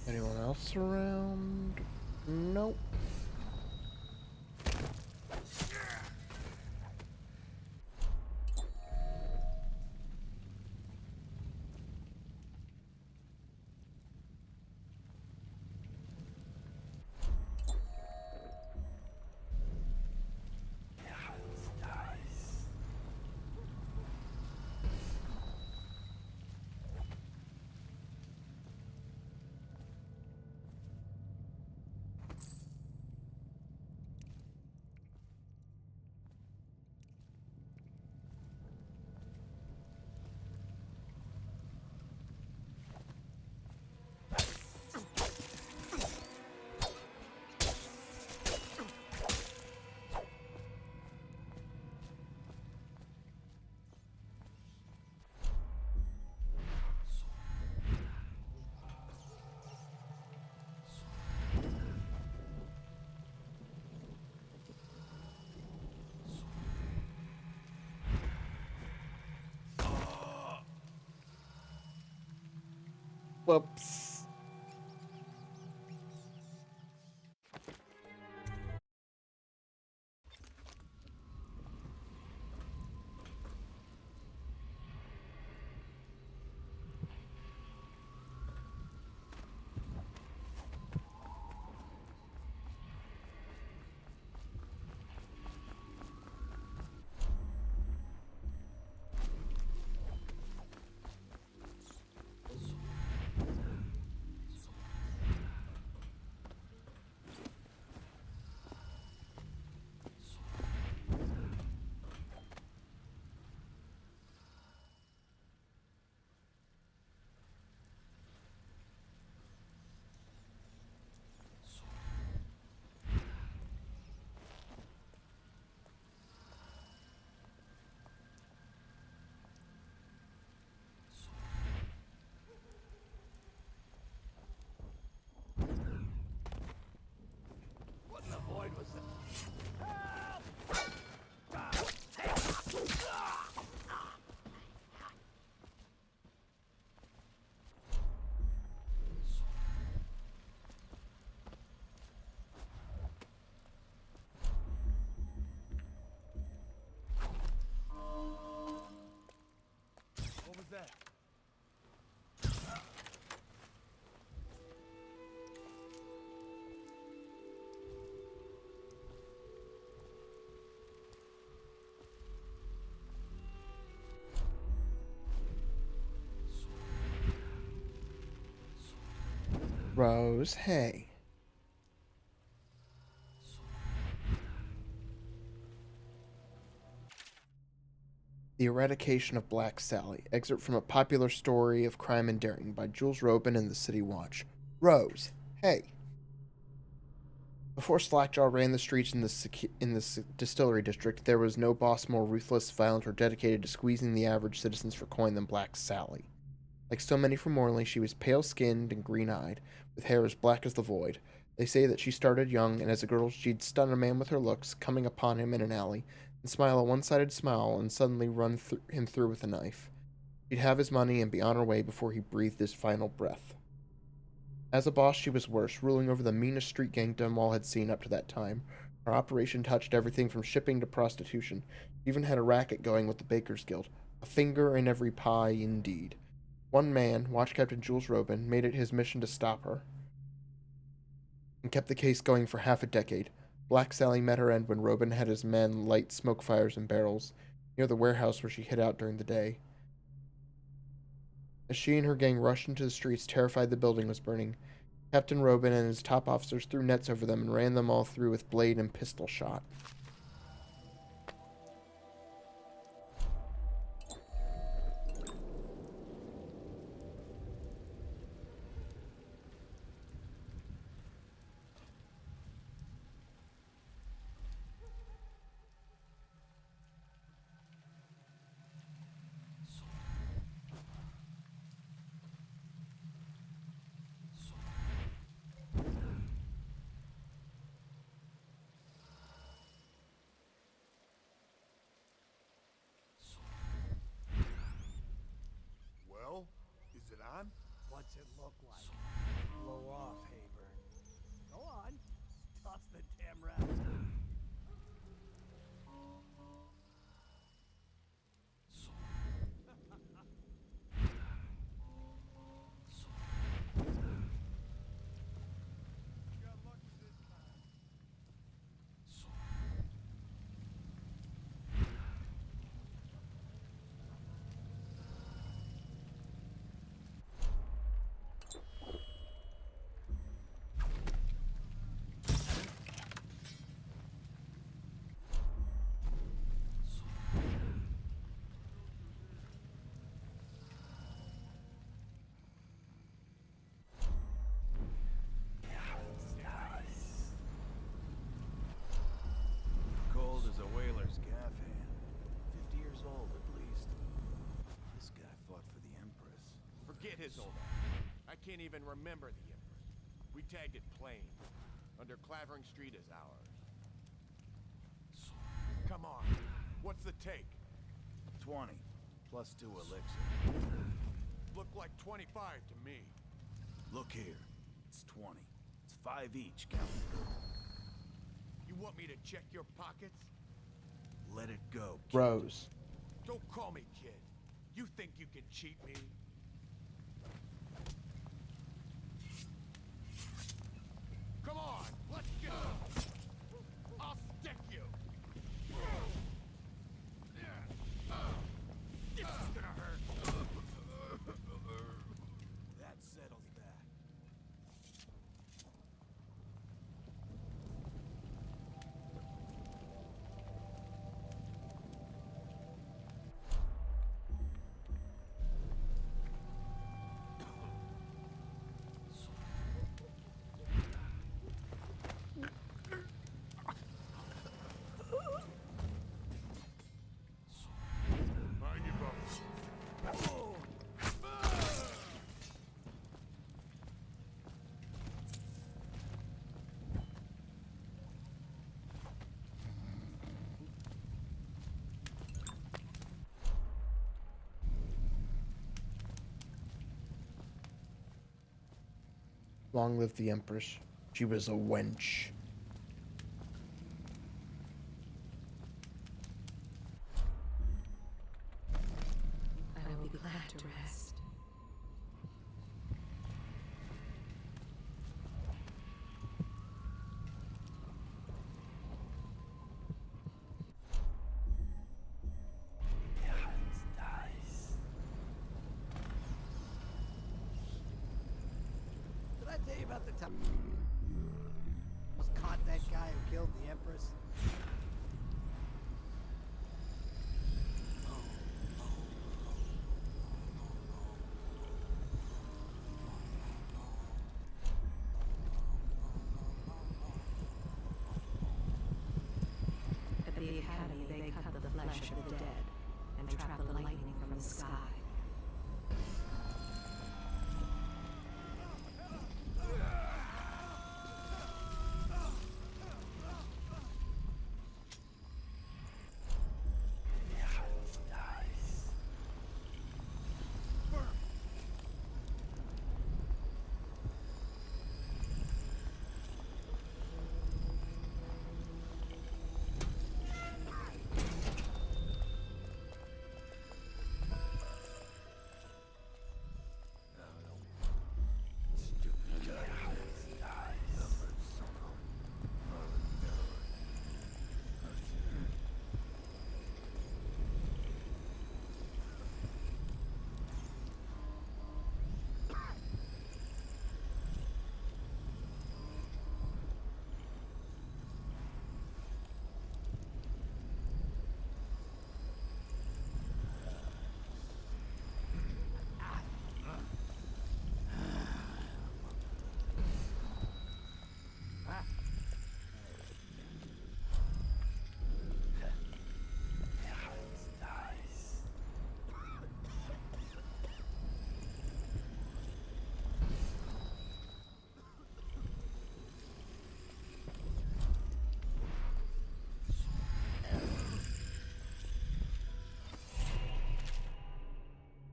Anyone else around? Nope. Whoops. What in the void was that? What was that? Rose, hey. The Eradication of Black Sally. Excerpt from a popular story of crime and daring by Jules Robin in the City Watch. Rose, hey. Before Slackjaw ran the streets in the distillery district, there was no boss more ruthless, violent, or dedicated to squeezing the average citizens for coin than Black Sally. Like so many from Morley, she was pale-skinned and green-eyed, with hair as black as the void. They say that she started young, and as a girl she'd stun a man with her looks, coming upon him in an alley, and smile a one-sided smile, and suddenly run him through with a knife. She'd have his money and be on her way before he breathed his final breath. As a boss, she was worse, ruling over the meanest street gang Dunwall had seen up to that time. Her operation touched everything from shipping to prostitution. She even had a racket going with the Bakers Guild. A finger in every pie, indeed. One man, Watch Captain Jules Robin, made it his mission to stop her, and kept the case going for half a decade. Black Sally met her end when Robin had his men light smoke fires in barrels, near the warehouse where she hid out during the day. As she and her gang rushed into the streets, terrified the building was burning, Captain Robin and his top officers threw nets over them and ran them all through with blade and pistol shot. Well, is it on? What's it look like? blow off, Haber. Go on. Toss the damn rat. Cold as a whaler's gaff hand. 50 years old at least. This guy fought for the Empress. Forget his old ass. I can't even remember the Empress. We tagged it plain. Under Clavering Street is ours. Come on. What's the take? 20, plus 2 elixir. Looked like 25 to me. Look here. It's 20. It's 5 each, counting gold. You want me to check your pockets? Let it go, kid. Rose. Don't call me kid. You think you can cheat me? Come on, let's go! I'll stick you! This is gonna hurt! That settles that. Mind your business. Long live the Empress. She was a wench. I will be glad to rest. Did I tell you about the time I was caught that guy who killed the Empress? At the Academy, they cut the flesh of the dead and trap the lightning from the sky.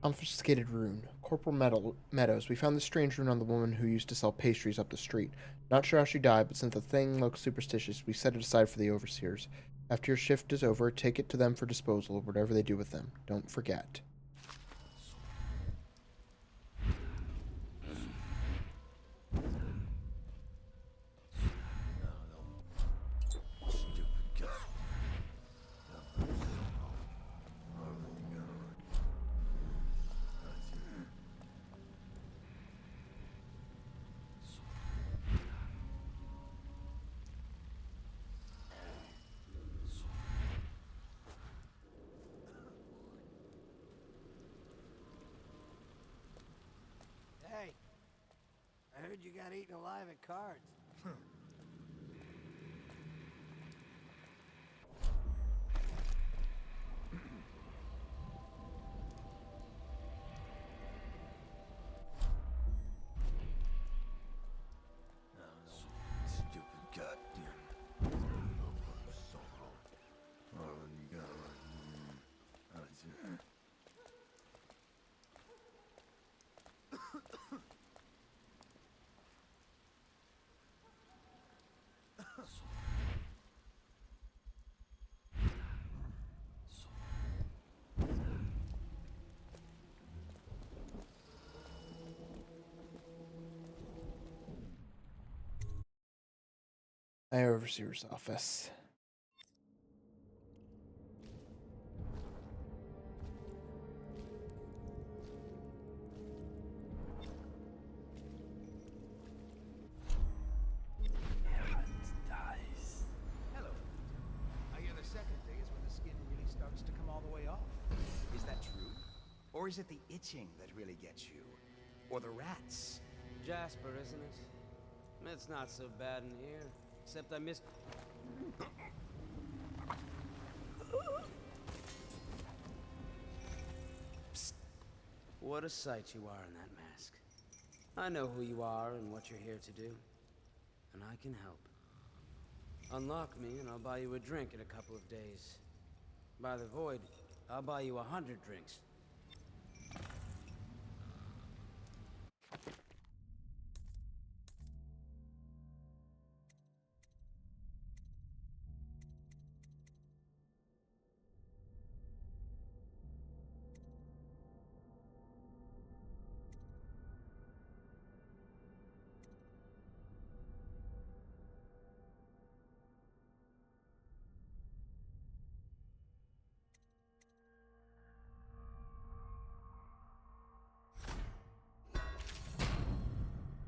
Confiscated rune. Meadows, we found this strange rune on the woman who used to sell pastries up the street. Not sure how she died, but since the thing looks superstitious, we set it aside for the overseers. After your shift is over, take it to them for disposal, whatever they do with them. Don't forget. Hey, I heard you got eaten alive at cards. My overseer's office. Hello. I hear the second day is when the skin really starts to come all the way off. Is that true? Or is it the itching that really gets you? Or the rats? Jasper, isn't it? It's not so bad in here. Except I missed... Psst. What a sight you are in that mask. I know who you are and what you're here to do. And I can help. Unlock me and I'll buy you a drink in a couple of days. By the void, I'll buy you 100 drinks.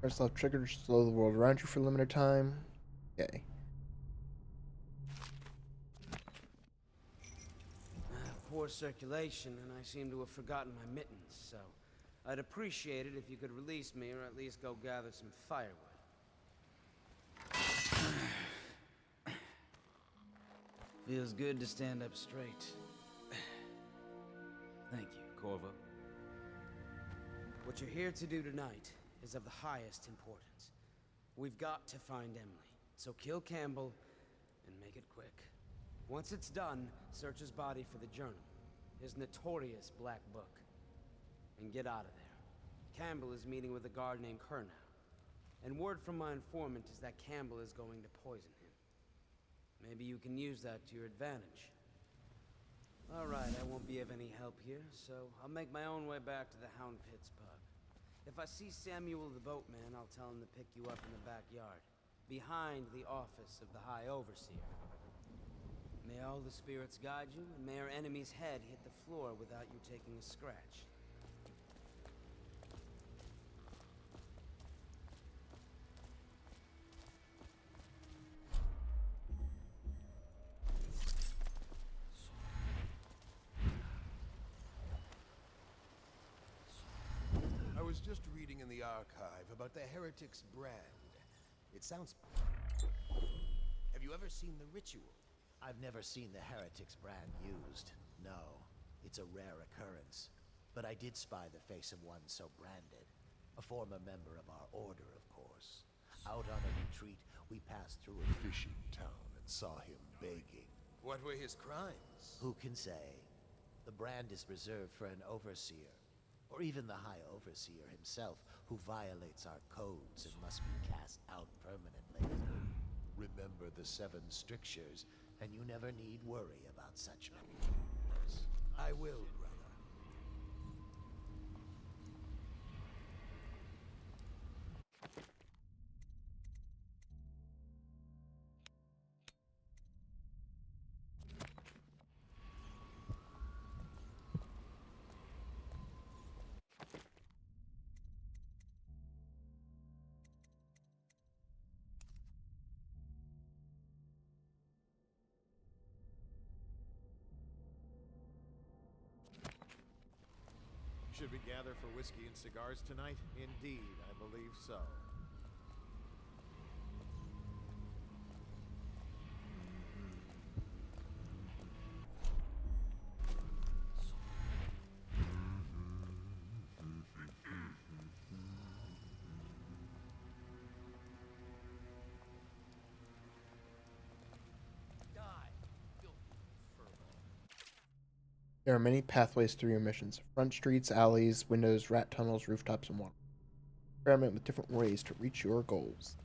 Press left trigger to slow the world around you for a limited time. Okay. Poor circulation, and I seem to have forgotten my mittens, so I'd appreciate it if you could release me or at least go gather some firewood. Feels good to stand up straight. Thank you, Corvo. What you're here to do tonight is of the highest importance. We've got to find Emily, so kill Campbell and make it quick. Once it's done, search his body for the journal, his notorious black book, and get out of there. Campbell is meeting with a guard named Kernow, and word from my informant is that Campbell is going to poison him. Maybe you can use that to your advantage. All right, I won't be of any help here, so I'll make my own way back to the Hound Pits pub. If I see Samuel the boatman, I'll tell him to pick you up in the backyard, behind the office of the High Overseer. May all the spirits guide you, and may our enemy's head hit the floor without you taking a scratch. I was just reading in the archive about the Heretic's brand. It sounds... Have you ever seen the ritual? I've never seen the Heretic's brand used. No, it's a rare occurrence. But I did spy the face of one so branded. A former member of our order, of course. Out on a retreat, we passed through a fishing town and saw him begging. What were his crimes? Who can say? The brand is reserved for an overseer. or even the High Overseer himself, who violates our codes and must be cast out permanently. Remember the 7 strictures, and you never need worry about such matters. I will, brother. Should we gather for whiskey and cigars tonight? Indeed, I believe so. There are many pathways through your missions: front streets, alleys, windows, rat tunnels, rooftops, and water. Experiment with different ways to reach your goals.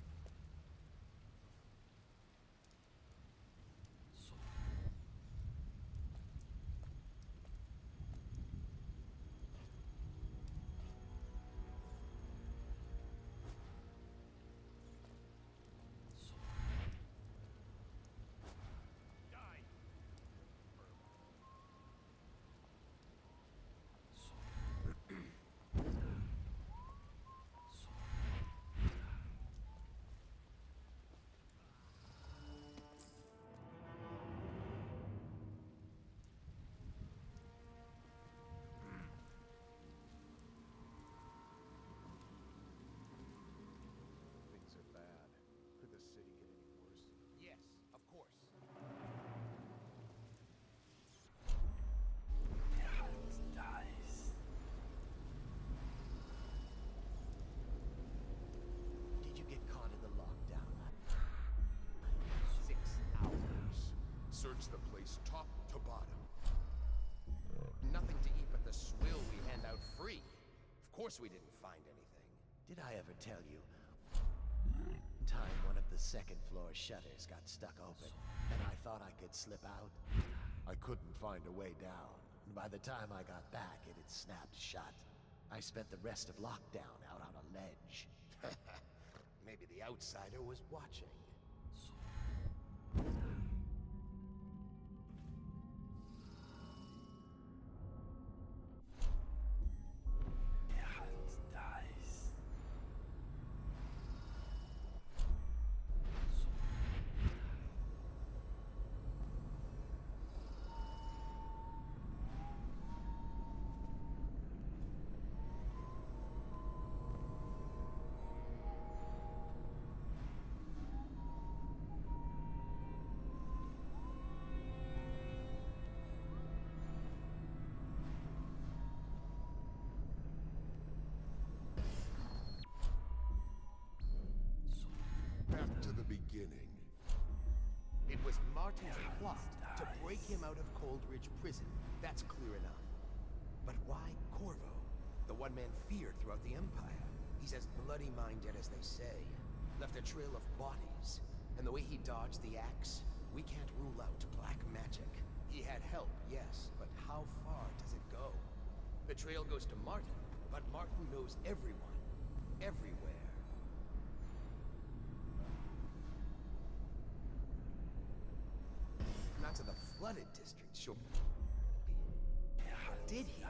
Things are bad. Could the city get any worse? Yes, of course. Did you get caught in the lockdown? 6 hours. Search the place top to bottom. Nothing to eat but the swill we hand out free. Of course we didn't find anything. Did I ever tell you? Time one of the second floor shutters got stuck open, and I thought I could slip out. I couldn't find a way down, and by the time I got back, it had snapped shut. I spent the rest of lockdown out on a ledge. Maybe the outsider was watching. Back to the beginning. It was Martin's plot to break him out of Coldridge Prison. That's clear enough. But why Corvo? The one man feared throughout the Empire. He's as bloody-minded as they say. Left a trail of bodies. And the way he dodged the axe, we can't rule out black magic. He had help, yes, but how far does it go? The trail goes to Martin, but Martin knows everyone. Everywhere. Not to the flooded district, sure. Did he?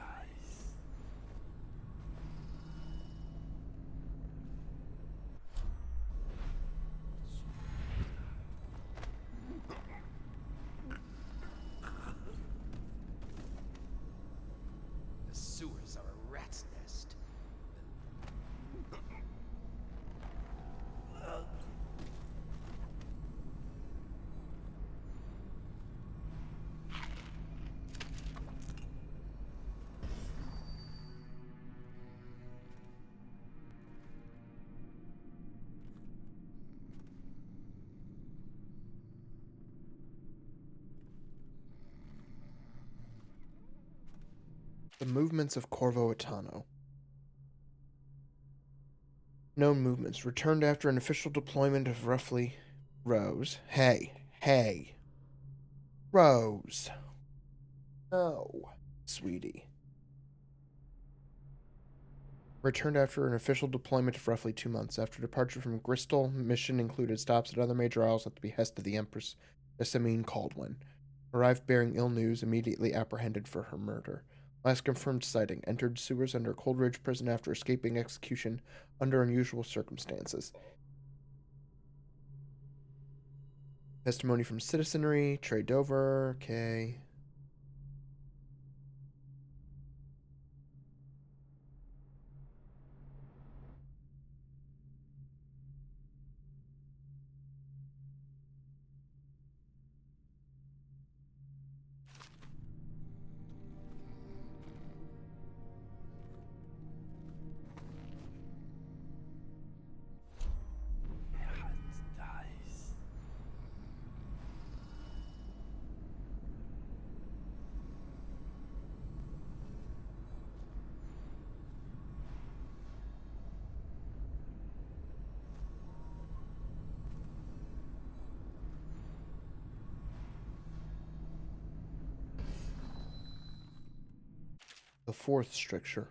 The sewers are a rat's nest. The movements of Corvo Atano. Known movements returned after an official deployment of roughly. Rose. Hey. Rose. No. Sweetie. Returned after an official deployment of roughly 2 months. After departure from Bristol, mission included stops at other major isles at the behest of the Empress Jessamine Caldwin. Arrived bearing ill news, immediately apprehended for her murder. Last confirmed sighting, entered sewers under Coldridge Prison after escaping execution under unusual circumstances. Testimony from citizenry, Trey Dover, okay. The fourth stricture.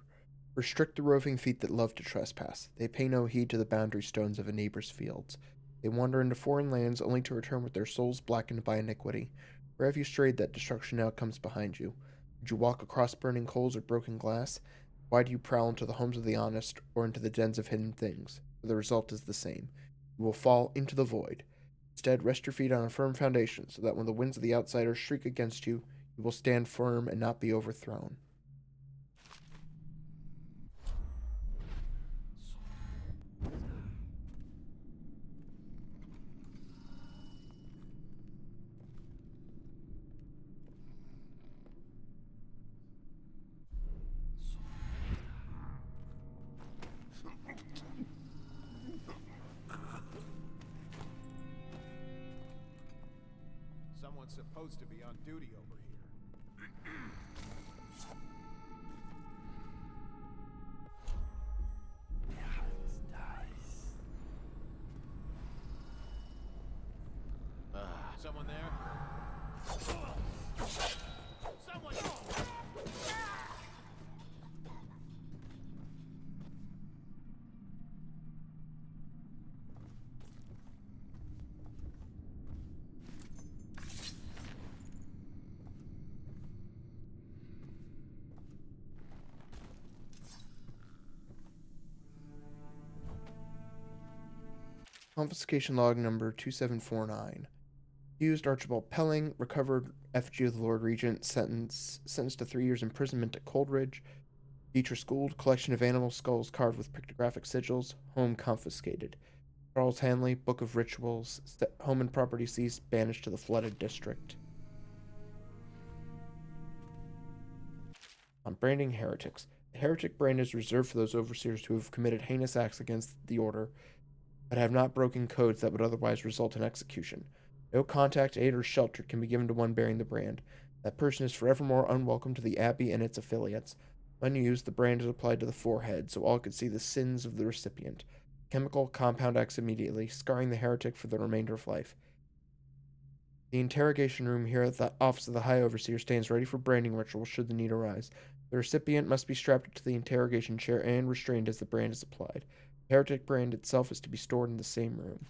Restrict the roving feet that love to trespass. They pay no heed to the boundary stones of a neighbor's fields. They wander into foreign lands only to return with their souls blackened by iniquity. Where have you strayed that destruction now comes behind you? Did you walk across burning coals or broken glass? Why do you prowl into the homes of the honest or into the dens of hidden things? For the result is the same. You will fall into the void. Instead, rest your feet on a firm foundation so that when the winds of the outsiders shriek against you, you will stand firm and not be overthrown. Someone's supposed to be on duty over here. Someone there? Someone! Confiscation log number 2749. Accused Archibald Pelling, recovered effigy of the Lord Regent, sentenced to 3 years imprisonment at Coldridge. Beatrice Gould, collection of animal skulls carved with pictographic sigils, home confiscated. Charles Hanley, Book of Rituals, home and property seized, banished to the flooded district. On branding heretics. The heretic brand is reserved for those overseers who have committed heinous acts against the order, but have not broken codes that would otherwise result in execution. No contact, aid, or shelter can be given to one bearing the brand. That person is forevermore unwelcome to the Abbey and its affiliates. When used, the brand is applied to the forehead, so all could see the sins of the recipient. Chemical compound acts immediately, scarring the heretic for the remainder of life. The interrogation room here at the office of the High Overseer stands ready for branding ritual should the need arise. The recipient must be strapped to the interrogation chair and restrained as the brand is applied. The heretic brand itself is to be stored in the same room.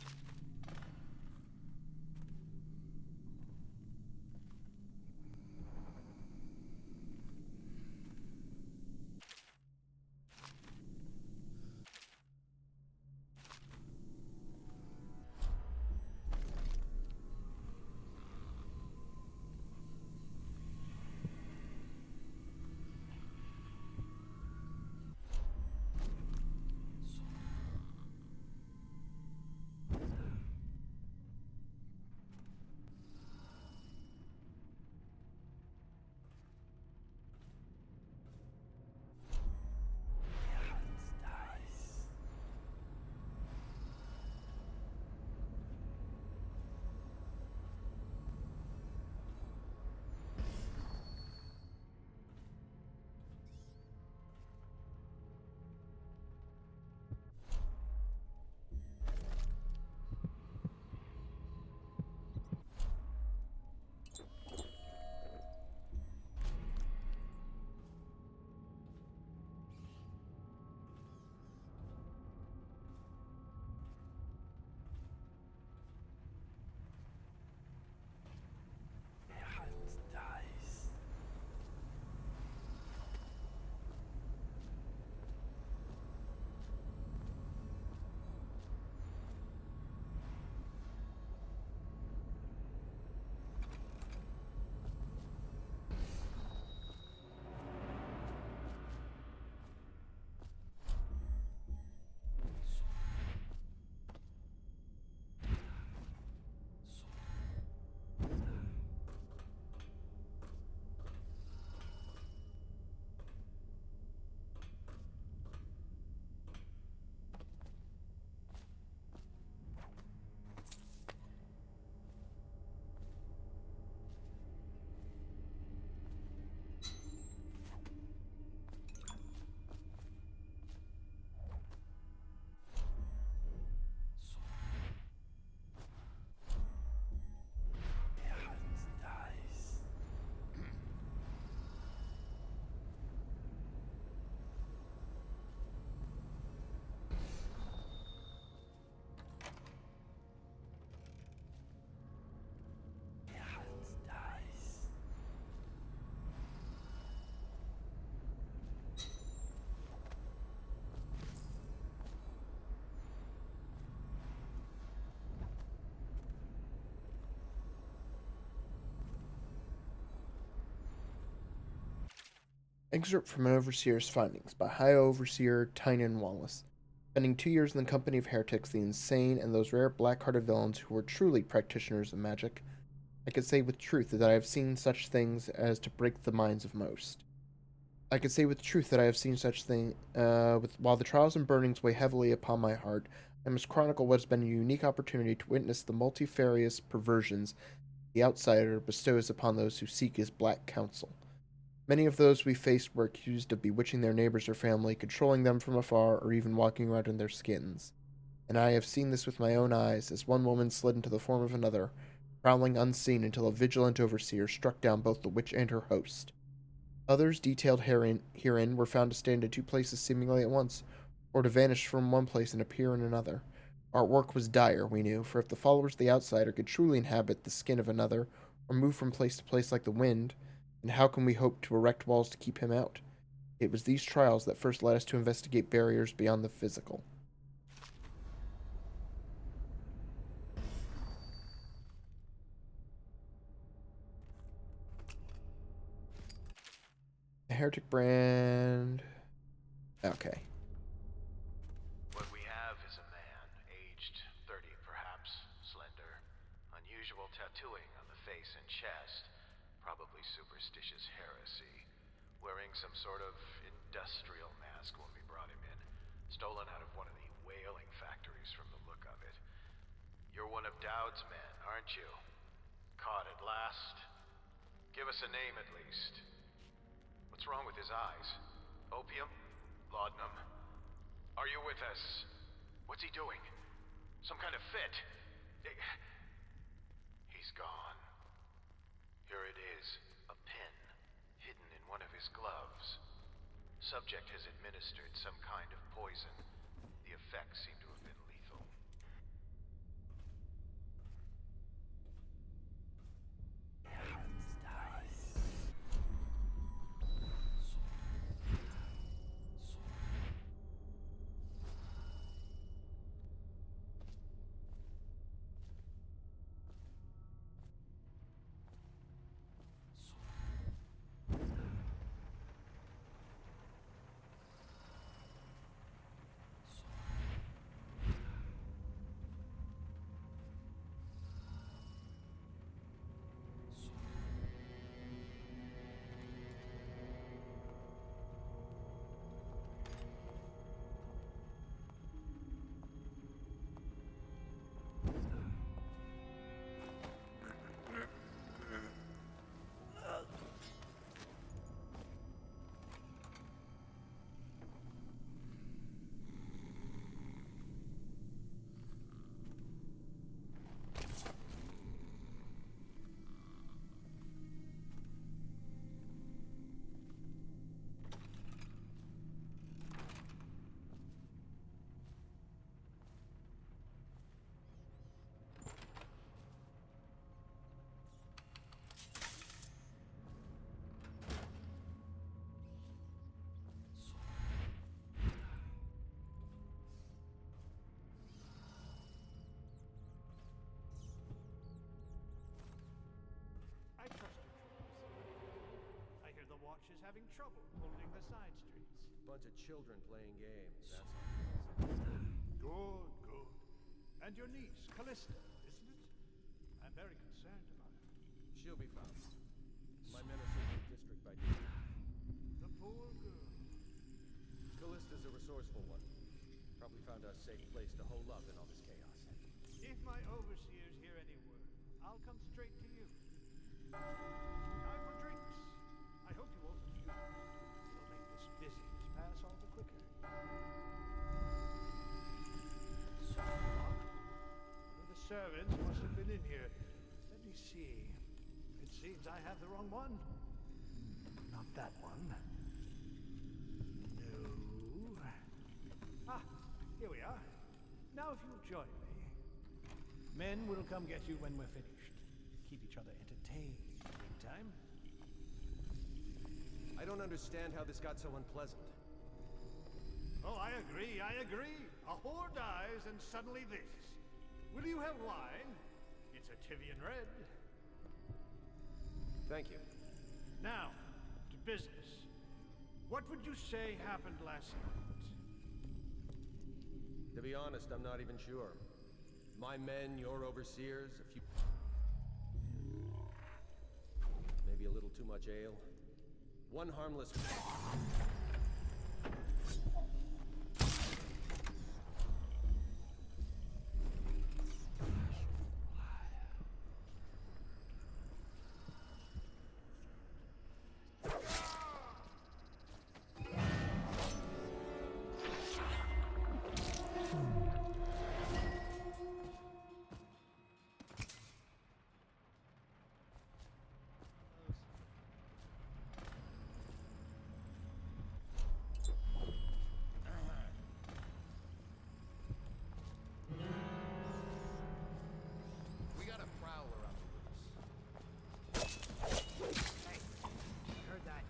Excerpt from an Overseer's Findings by High Overseer Tynan Wallace. Spending 2 years in the company of heretics, the insane, and those rare black-hearted villains who were truly practitioners of magic, I can say with truth that I have seen such things as to break the minds of most. I can say with truth that I have seen such things, while the trials and burnings weigh heavily upon my heart, I must chronicle what has been a unique opportunity to witness the multifarious perversions the outsider bestows upon those who seek his black counsel. Many of those we faced were accused of bewitching their neighbors or family, controlling them from afar, or even walking around in their skins. And I have seen this with my own eyes, as one woman slid into the form of another, prowling unseen until a vigilant overseer struck down both the witch and her host. Others detailed herein were found to stand in two places seemingly at once, or to vanish from one place and appear in another. Our work was dire, we knew, for if the followers of the outsider could truly inhabit the skin of another, or move from place to place like the wind, then how can we hope to erect walls to keep him out? It was these trials that first led us to investigate barriers beyond the physical. The heretic brand. Okay. What we have is a man, aged 30 perhaps, slender, unusual tattooing on the face and chest, probably superstitious heresy, wearing some sort of industrial mask when we brought him in, stolen out of one of the whaling factories from the look of it. You're one of Dowd's men, aren't you? Caught at last? Give us a name at least. What's wrong with his eyes? Opium? Laudanum? Are you with us? What's he doing? Some kind of fit? He's gone. Here it is, a pin, hidden in one of his gloves. Subject has administered some kind of poison. The effects seem to have been lethal. I trust your troops. I hear the Watch is having trouble holding the side streets. Bunch of children playing games, that's all. Good, good. And your niece, Callista, isn't it? I'm very concerned about her. She'll be found. My men are searching the district by day. The poor girl. Callista's a resourceful one. Probably found a safe place to hole up in all this chaos. If my overseers hear any word, I'll come straight to you. Time for drinks. I hope you won't refuse. It'll make this busyness pass all the quicker. One of the servants must have been in here. Let me see. It seems I have the wrong one. Not that one. No. Ah, here we are. Now if you'll join me. Men will come get you when we're finished. Keep each other entertained in the meantime. I don't understand how this got so unpleasant. Oh, I agree, I agree. A whore dies and suddenly this. Will you have wine? It's a Tivian red. Thank you. Now, to business. What would you say happened last night? To be honest, I'm not even sure. My men, your overseers, a few... maybe a little too much ale. One harmless... We got a prowler on the loose. Hey, I heard that.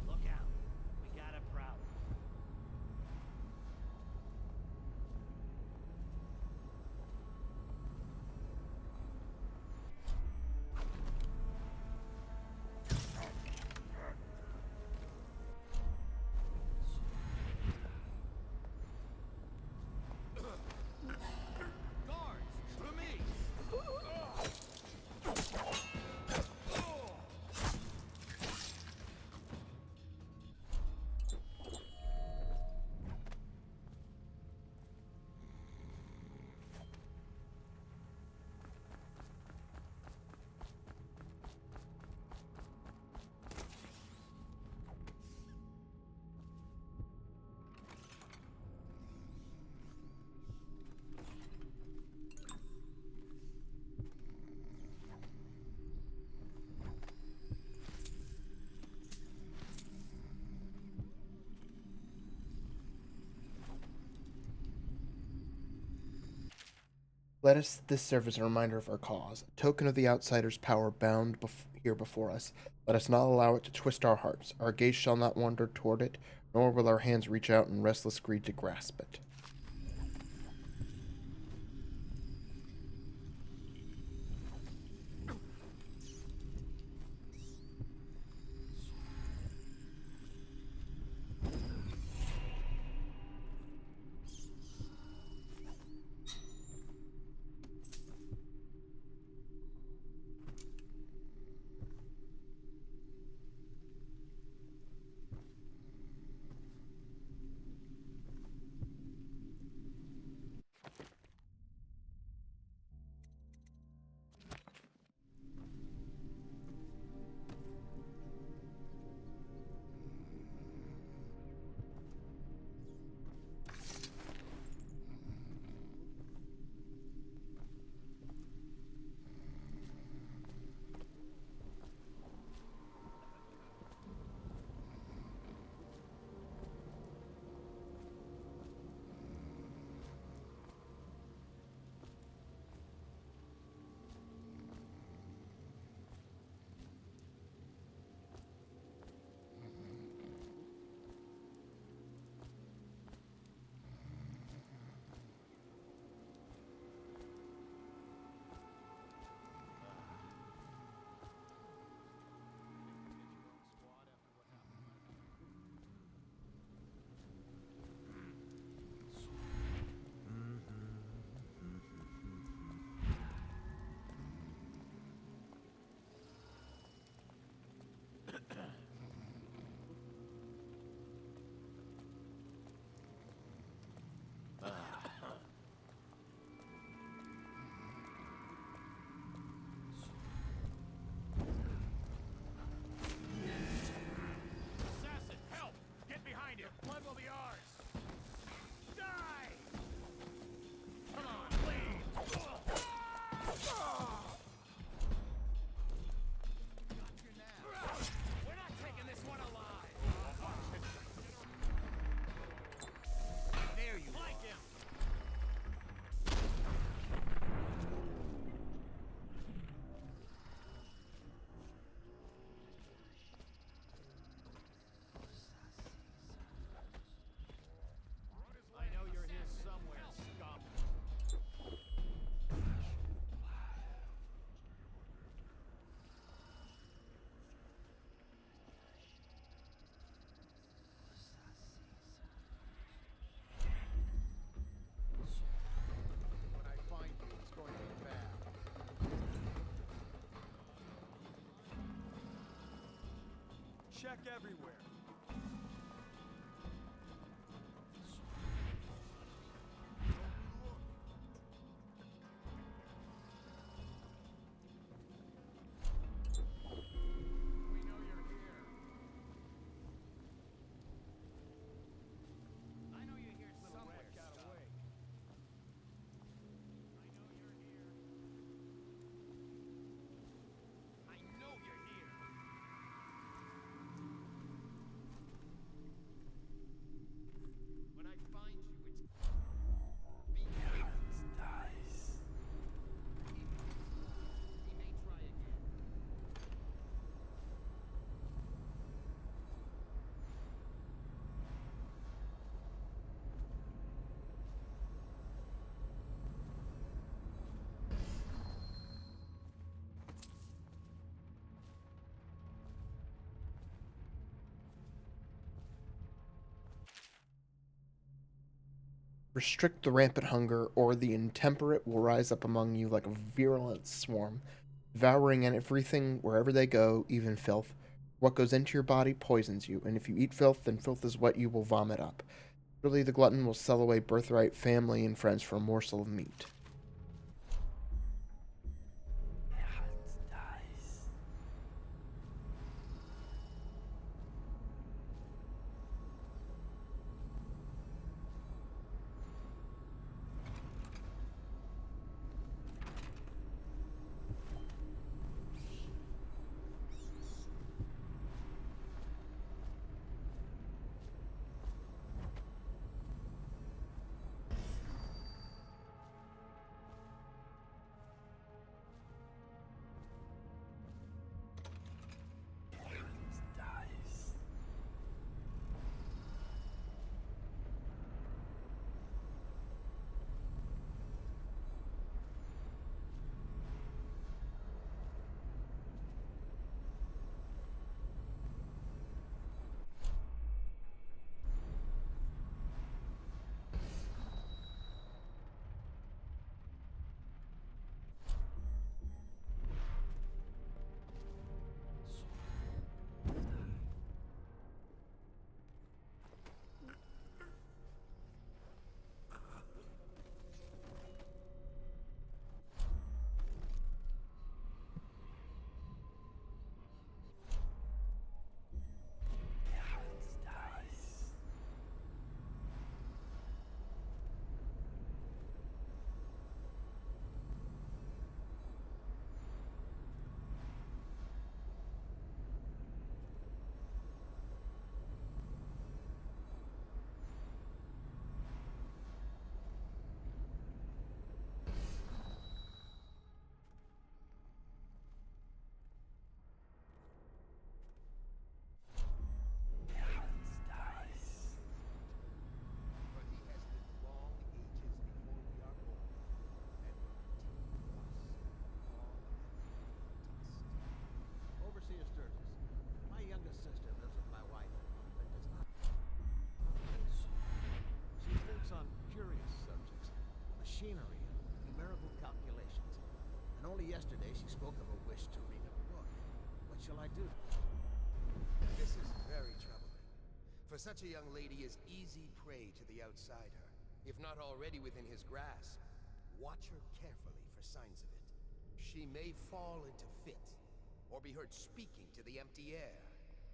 Look out. We got a prowler. Guards, to me! Let us this serve as a reminder of our cause, a token of the outsider's power bound here before us. Let us not allow it to twist our hearts. Our gaze shall not wander toward it, nor will our hands reach out in restless greed to grasp it. check everywhere. Restrict the rampant hunger, or the intemperate will rise up among you like a virulent swarm, devouring everything wherever they go, even filth. What goes into your body poisons you, and if you eat filth, then filth is what you will vomit up. Surely the glutton will sell away birthright, family, and friends for a morsel of meat. Overseer Sturgis, my youngest sister lives with my wife, but does not. She thinks on curious subjects, machinery and numerical calculations. And only yesterday she spoke of a wish to read a book. What shall I do? This is very troubling. For such a young lady is easy prey to the outsider, if not already within his grasp. Watch her carefully for signs of it. She may fall into fit, or be heard speaking to the empty air,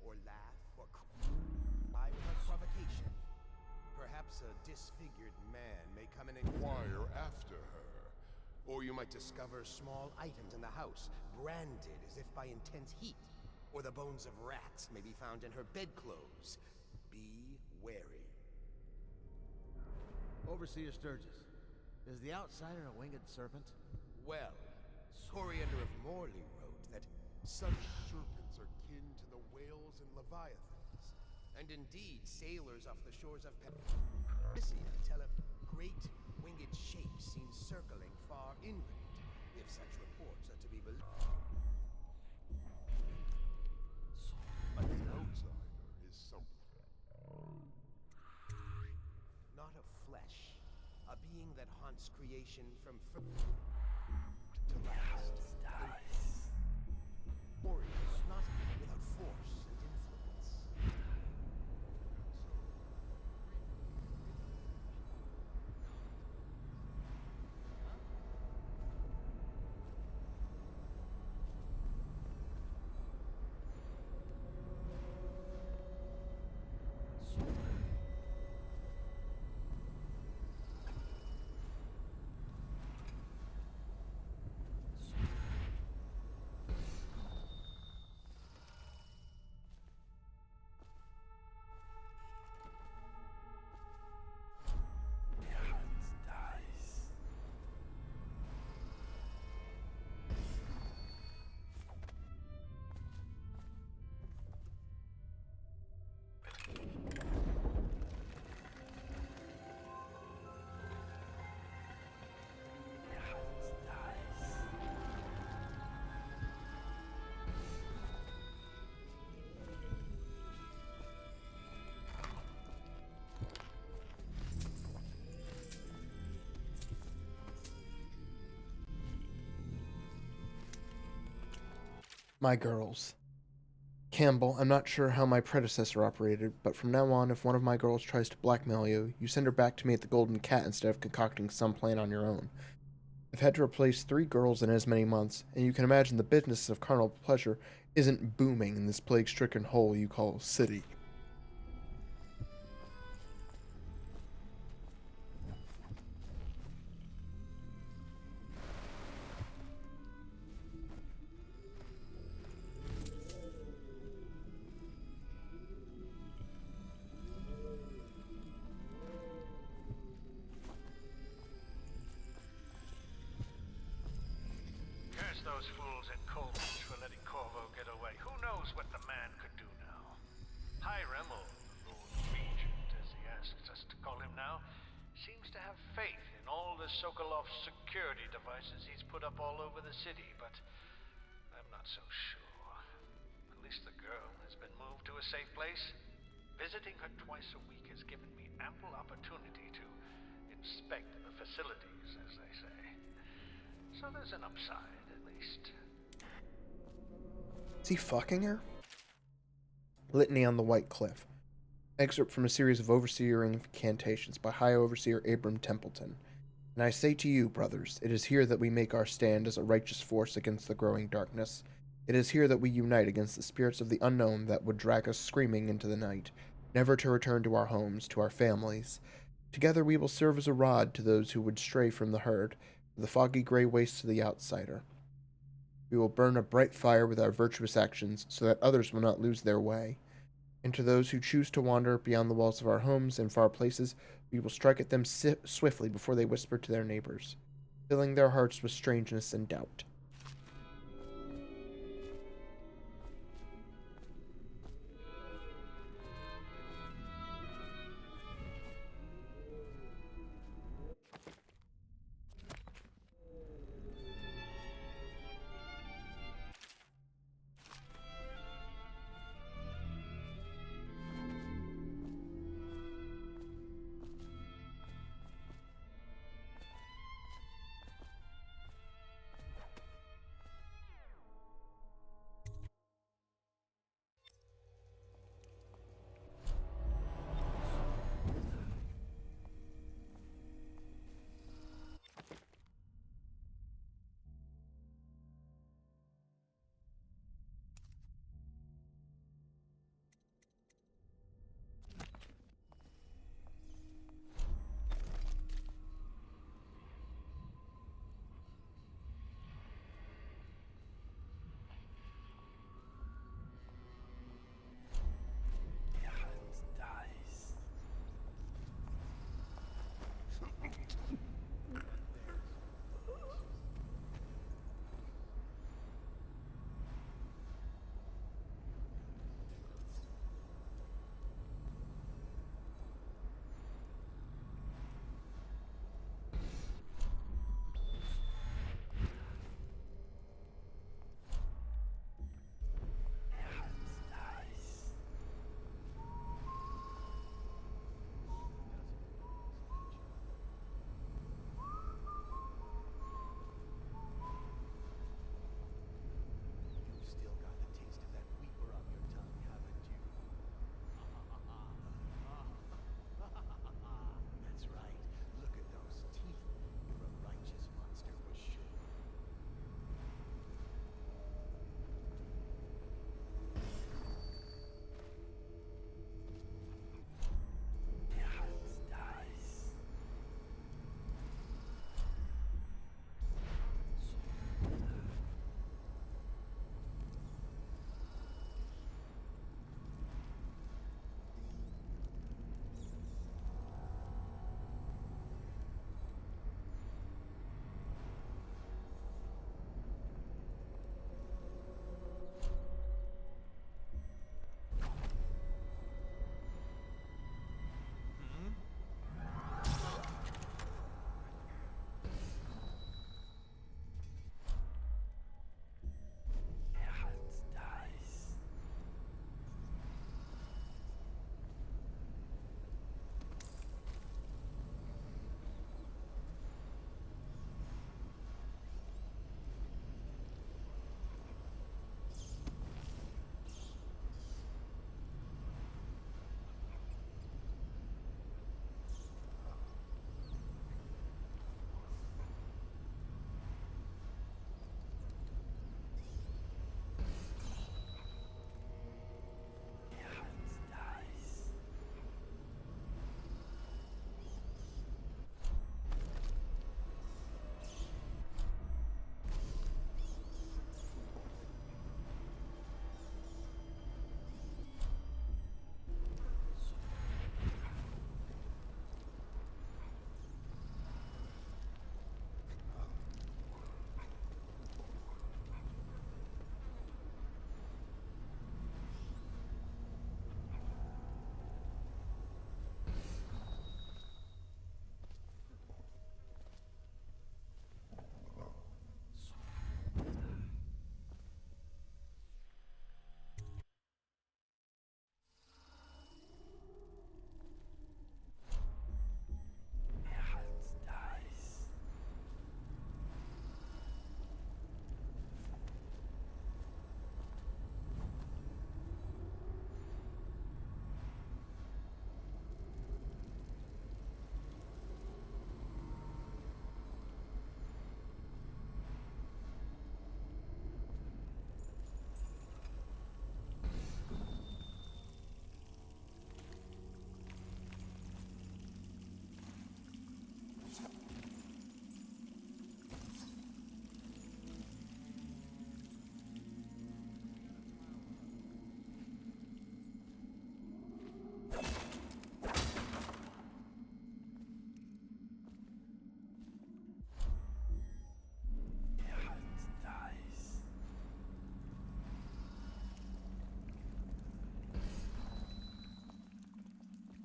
or laugh, or cry without provocation. Perhaps a disfigured man may come and inquire after her. Or you might discover small items in the house, branded as if by intense heat. Or the bones of rats may be found in her bedclothes. Be wary. Overseer Sturgis, is the outsider a winged serpent? Well, Coriander of Morley wrote that such serpents are kin to the whales and leviathans. And indeed, sailors off the shores of Pacicia tell of great winged shapes seen circling far inland, if such reports are to be believed. But the outsider is something. Not of flesh, a being that haunts creation from first to last. Warriors, not without force and influence. My girls. Campbell, I'm not sure how my predecessor operated, but from now on, if one of my girls tries to blackmail you, you send her back to me at the Golden Cat instead of concocting some plan on your own. I've had to replace 3 girls in as many months, and you can imagine the business of carnal pleasure isn't booming in this plague-stricken hole you call city. Curse those fools at Coleridge for letting Corvo get away. Who knows what the man could do now? Hiram, or Lord Regent, as he asks us to call him now, seems to have faith in all the Sokolov security devices he's put up all over the city, but I'm not so sure. At least the girl has been moved to a safe place. Visiting her twice a week has given me ample opportunity to inspect the facilities, as they say. So there's an upside, at least. Is he fucking her? Litany on the White Cliff. Excerpt from a series of Overseer incantations by High Overseer Abram Templeton. And I say to you, brothers, it is here that we make our stand as a righteous force against the growing darkness. It is here that we unite against the spirits of the unknown that would drag us screaming into the night, never to return to our homes, to our families. Together we will serve as a rod to those who would stray from the herd, the foggy gray wastes to the outsider. We will burn a bright fire with our virtuous actions so that others will not lose their way. And to those who choose to wander beyond the walls of our homes and far places, we will strike at them swiftly before they whisper to their neighbors, filling their hearts with strangeness and doubt.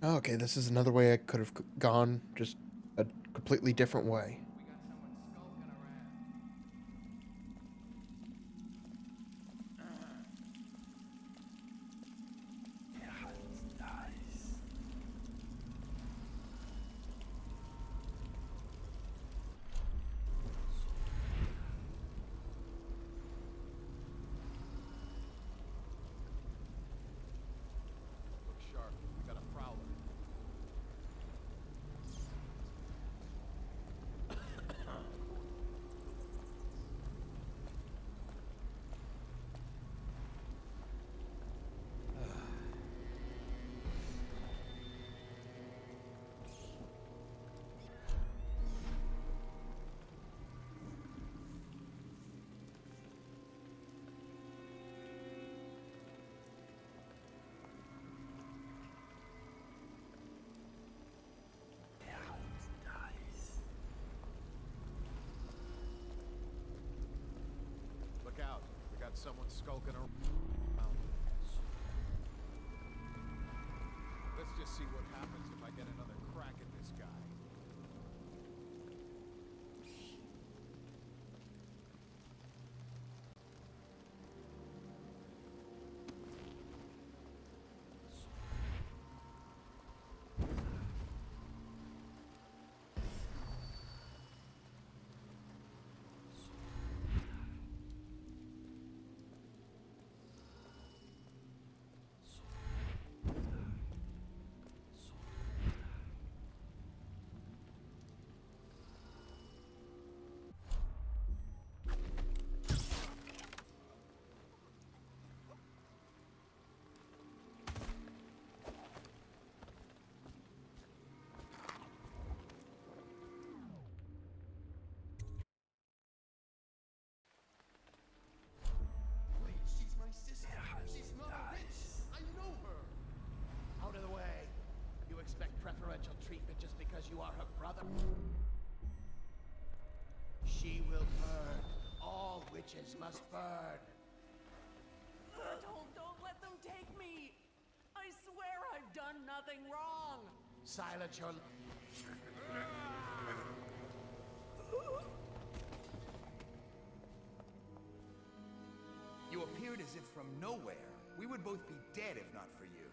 Oh, okay, this is another way I could have gone, just a completely different way. Look sharp. We got a prowler. Look out. We got someone skulking around. Let's just see what happens if I get another crack at this guy. She's my sister. She's not a witch. I know her. Out of the way. You expect preferential treatment just because you are her brother? She will burn. All witches must burn. Don't let them take me! I swear I've done nothing wrong! Silence your... You appeared as if from nowhere. We would both be dead if not for you.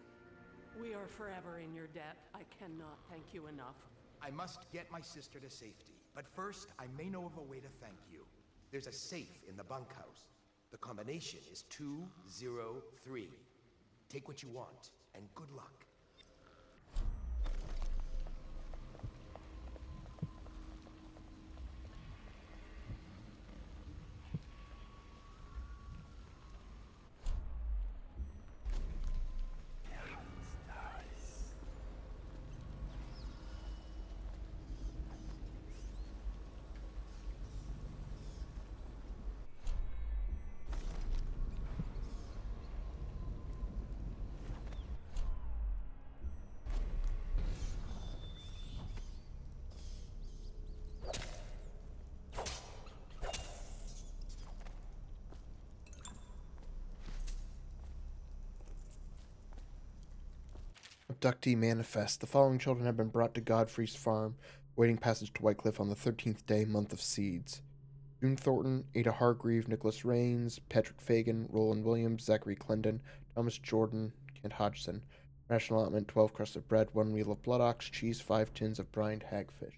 We are forever in your debt. I cannot thank you enough. I must get my sister to safety. But first, I may know of a way to thank you. There's a safe in the bunkhouse. The combination is 203. Take what you want, and good luck. Abductee manifest. The following children have been brought to Godfrey's farm, waiting passage to Whitecliff on the 13th day, month of seeds. June Thornton, Ada Hargreave, Nicholas Rains, Patrick Fagan, Roland Williams, Zachary Clendon, Thomas Jordan, Kent Hodgson. Rational allotment 12 crusts of bread, 1 wheel of blood ox, cheese, 5 tins of brined hagfish.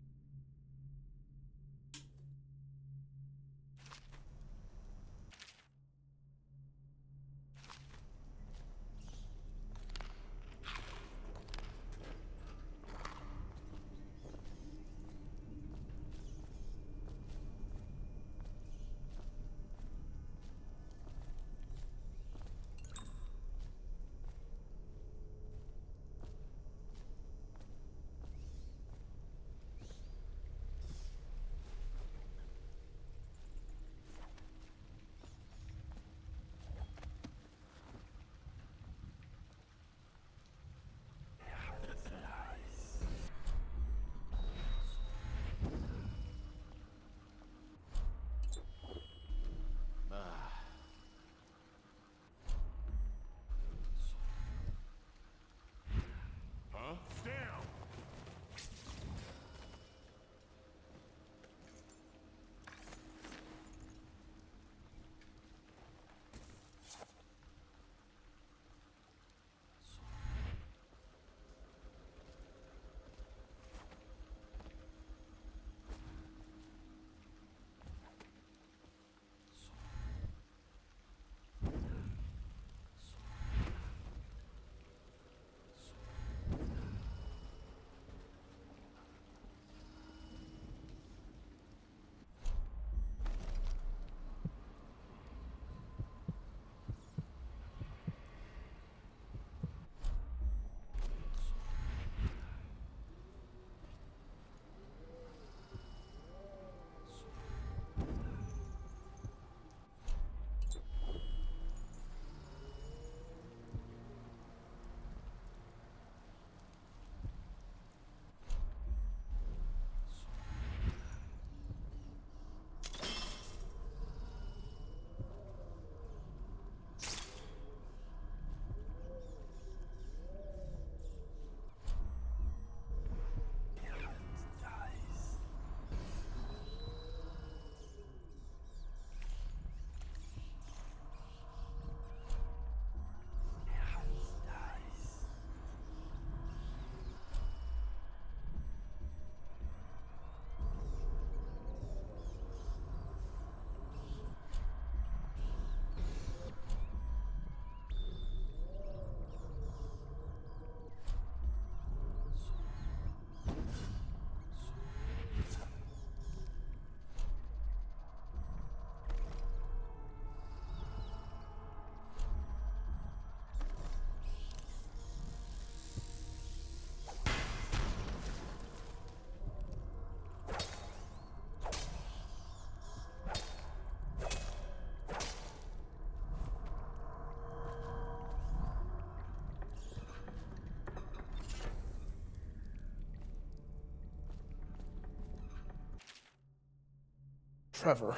Trevor,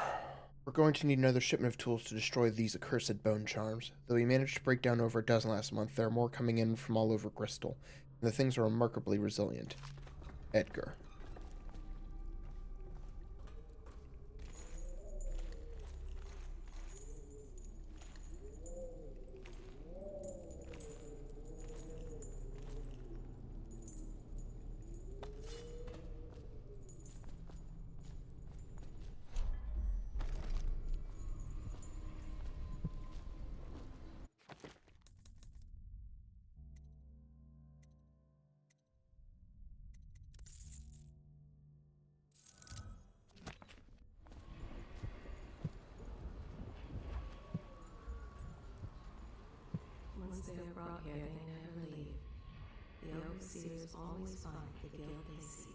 we're going to need another shipment of tools to destroy these accursed bone charms. Though we managed to break down over a dozen last month, there are more coming in from all over Bristol, and the things are remarkably resilient. Edgar. Once they are brought here, they never leave. The overseers always find the guild they seek.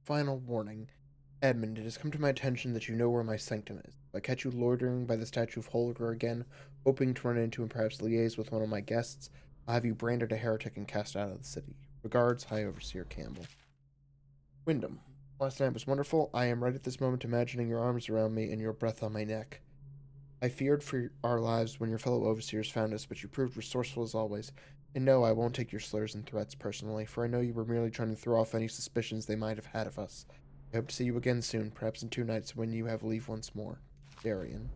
Final warning. Edmund, it has come to my attention that you know where my sanctum is. If I catch you loitering by the statue of Holger again, hoping to run into and perhaps liaise with one of my guests, I'll have you branded a heretic and cast out of the city. Regards, High Overseer Campbell. Wyndham. Last night was wonderful. I am right at this moment imagining your arms around me and your breath on my neck. I feared for our lives when your fellow overseers found us, but you proved resourceful as always. And no, I won't take your slurs and threats personally, for I know you were merely trying to throw off any suspicions they might have had of us. I hope to see you again soon, perhaps in 2 nights when you have leave once more. Darian.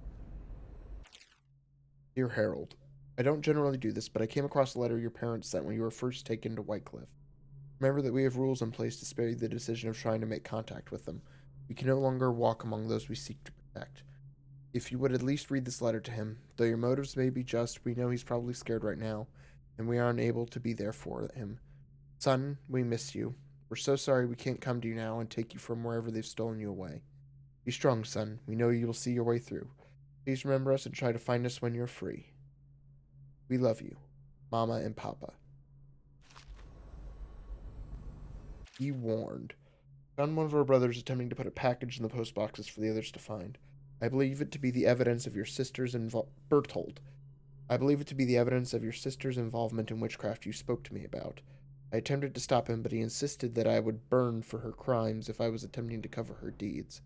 Dear Harold, I don't generally do this, but I came across a letter your parents sent when you were first taken to Whitecliff. Remember that we have rules in place to spare you the decision of trying to make contact with them. We can no longer walk among those we seek to protect. If you would at least read this letter to him, though your motives may be just, we know he's probably scared right now, and we are unable to be there for him. Son, we miss you. We're so sorry we can't come to you now and take you from wherever they've stolen you away. Be strong, son. We know you will see your way through. Please remember us and try to find us when you're free. We love you, Mama and Papa. Be warned. Found one of our brothers attempting to put a package in the post boxes for the others to find. I believe it to be the evidence of your sister's Berthold. I believe it to be the evidence of your sister's involvement in witchcraft you spoke to me about. I attempted to stop him, but he insisted that I would burn for her crimes if I was attempting to cover her deeds.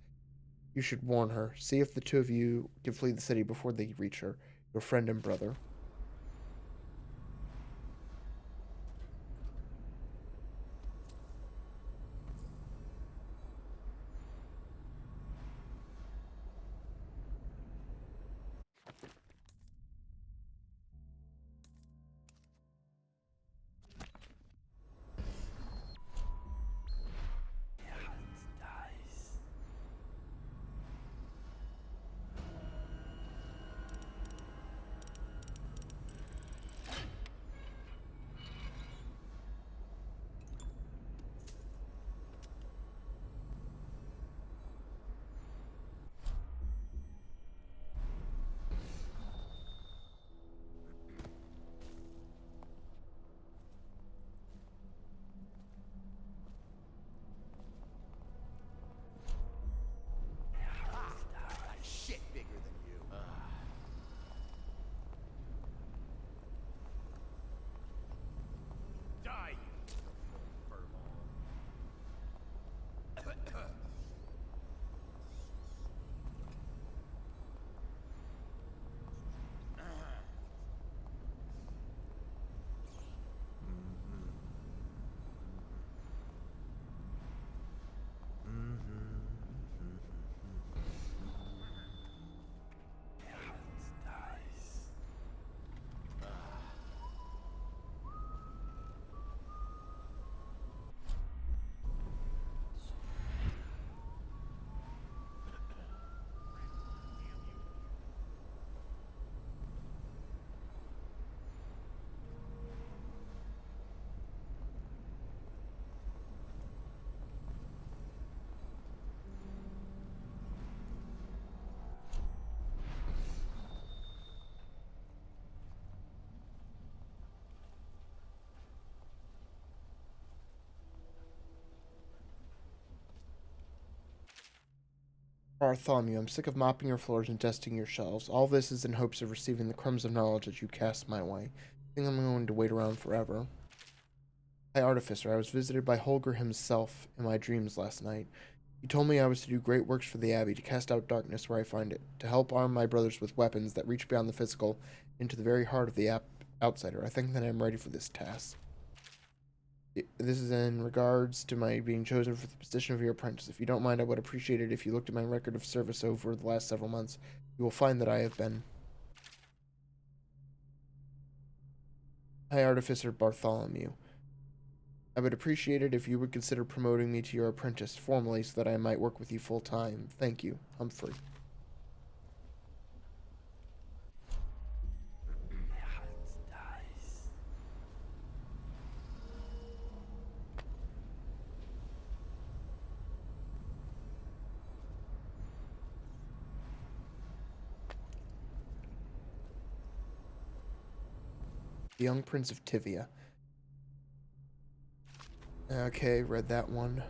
You should warn her. See if the 2 of you can flee the city before they reach her. Your friend and brother. Bartholomew, I'm sick of mopping your floors and dusting your shelves. All this is in hopes of receiving the crumbs of knowledge that you cast my way. I think I'm going to wait around forever. High Artificer, I was visited by Holger himself in my dreams last night. He told me I was to do great works for the Abbey, to cast out darkness where I find it, to help arm my brothers with weapons that reach beyond the physical into the very heart of the outsider. I think that I'm ready for this task. This is in regards to my being chosen for the position of your apprentice. If you don't mind, I would appreciate it if you looked at my record of service over the last several months. You will find that I have been High Artificer Bartholomew. I would appreciate it if you would consider promoting me to your apprentice formally so that I might work with you full time. Thank you, Humphrey. The Young Prince of Tivia. Okay, read that one.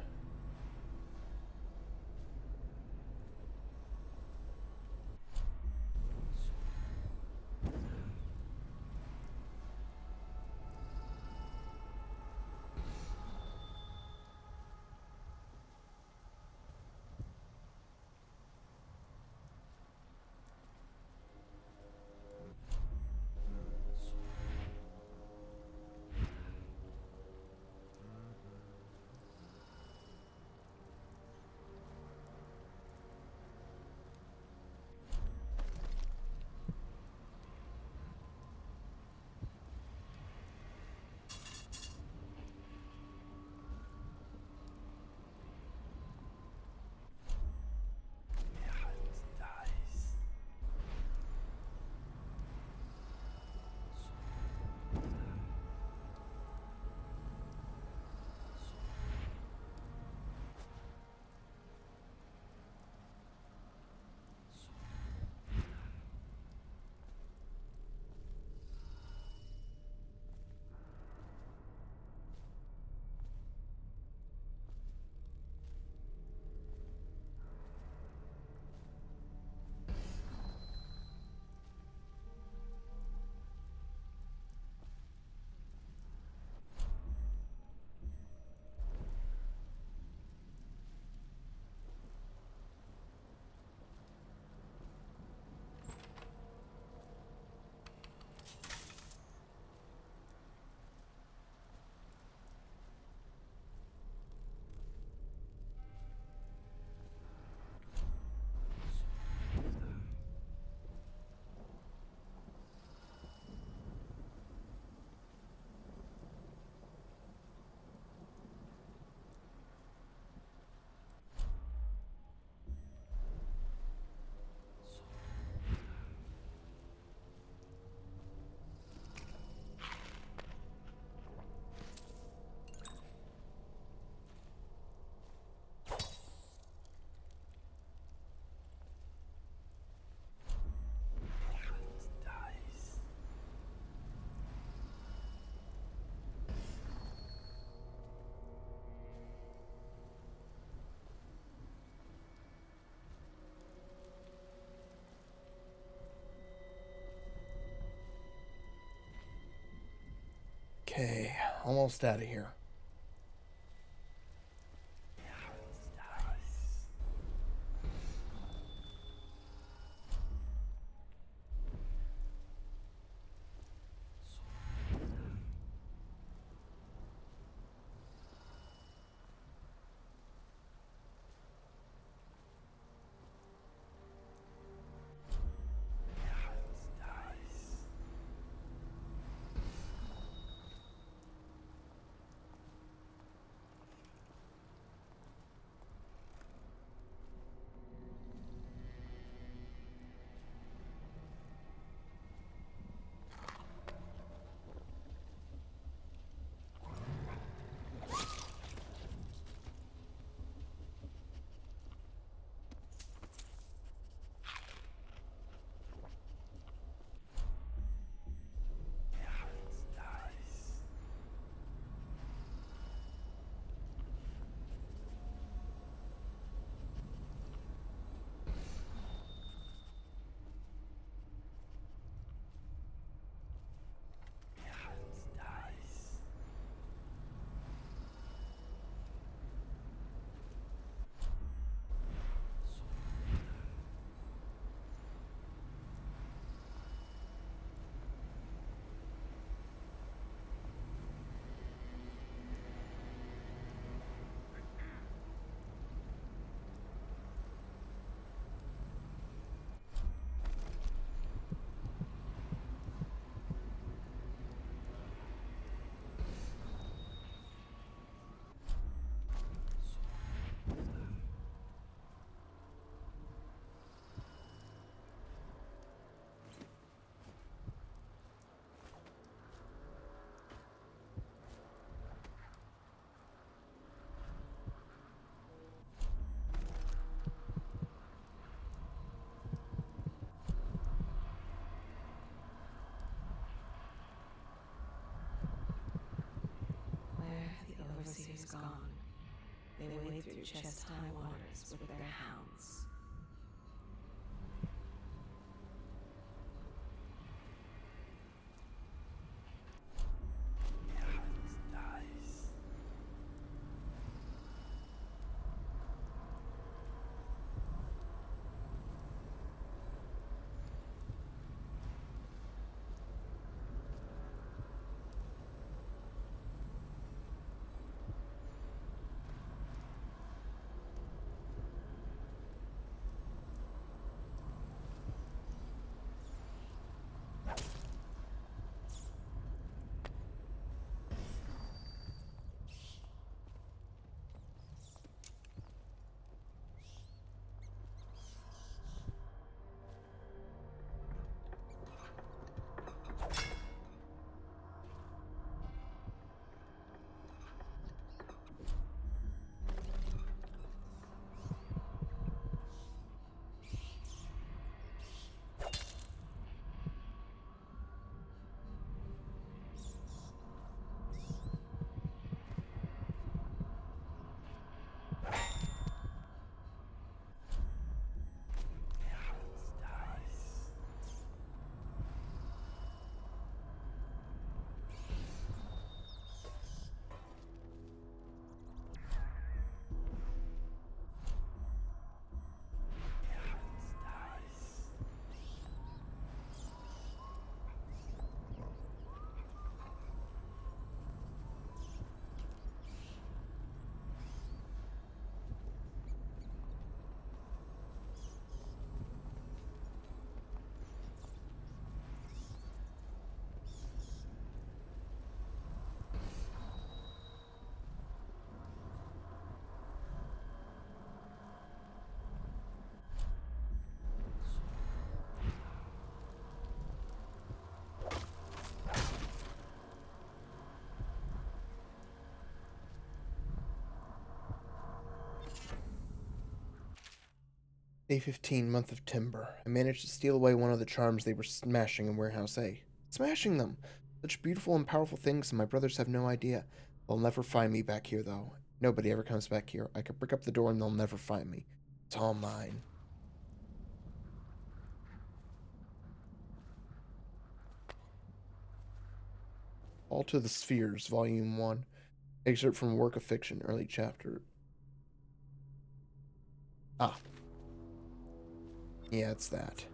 Okay, almost out of here. They wade through chest-high waters with their hounds. Day 15, month of timber. I managed to steal away one of the charms they were smashing in Warehouse A. Smashing them! Such beautiful and powerful things, and my brothers have no idea. They'll never find me back here, though. Nobody ever comes back here. I could brick up the door and they'll never find me. It's all mine. All to the Spheres, Volume 1. Excerpt from Work of Fiction, early chapter. Ah. Yeah, it's that.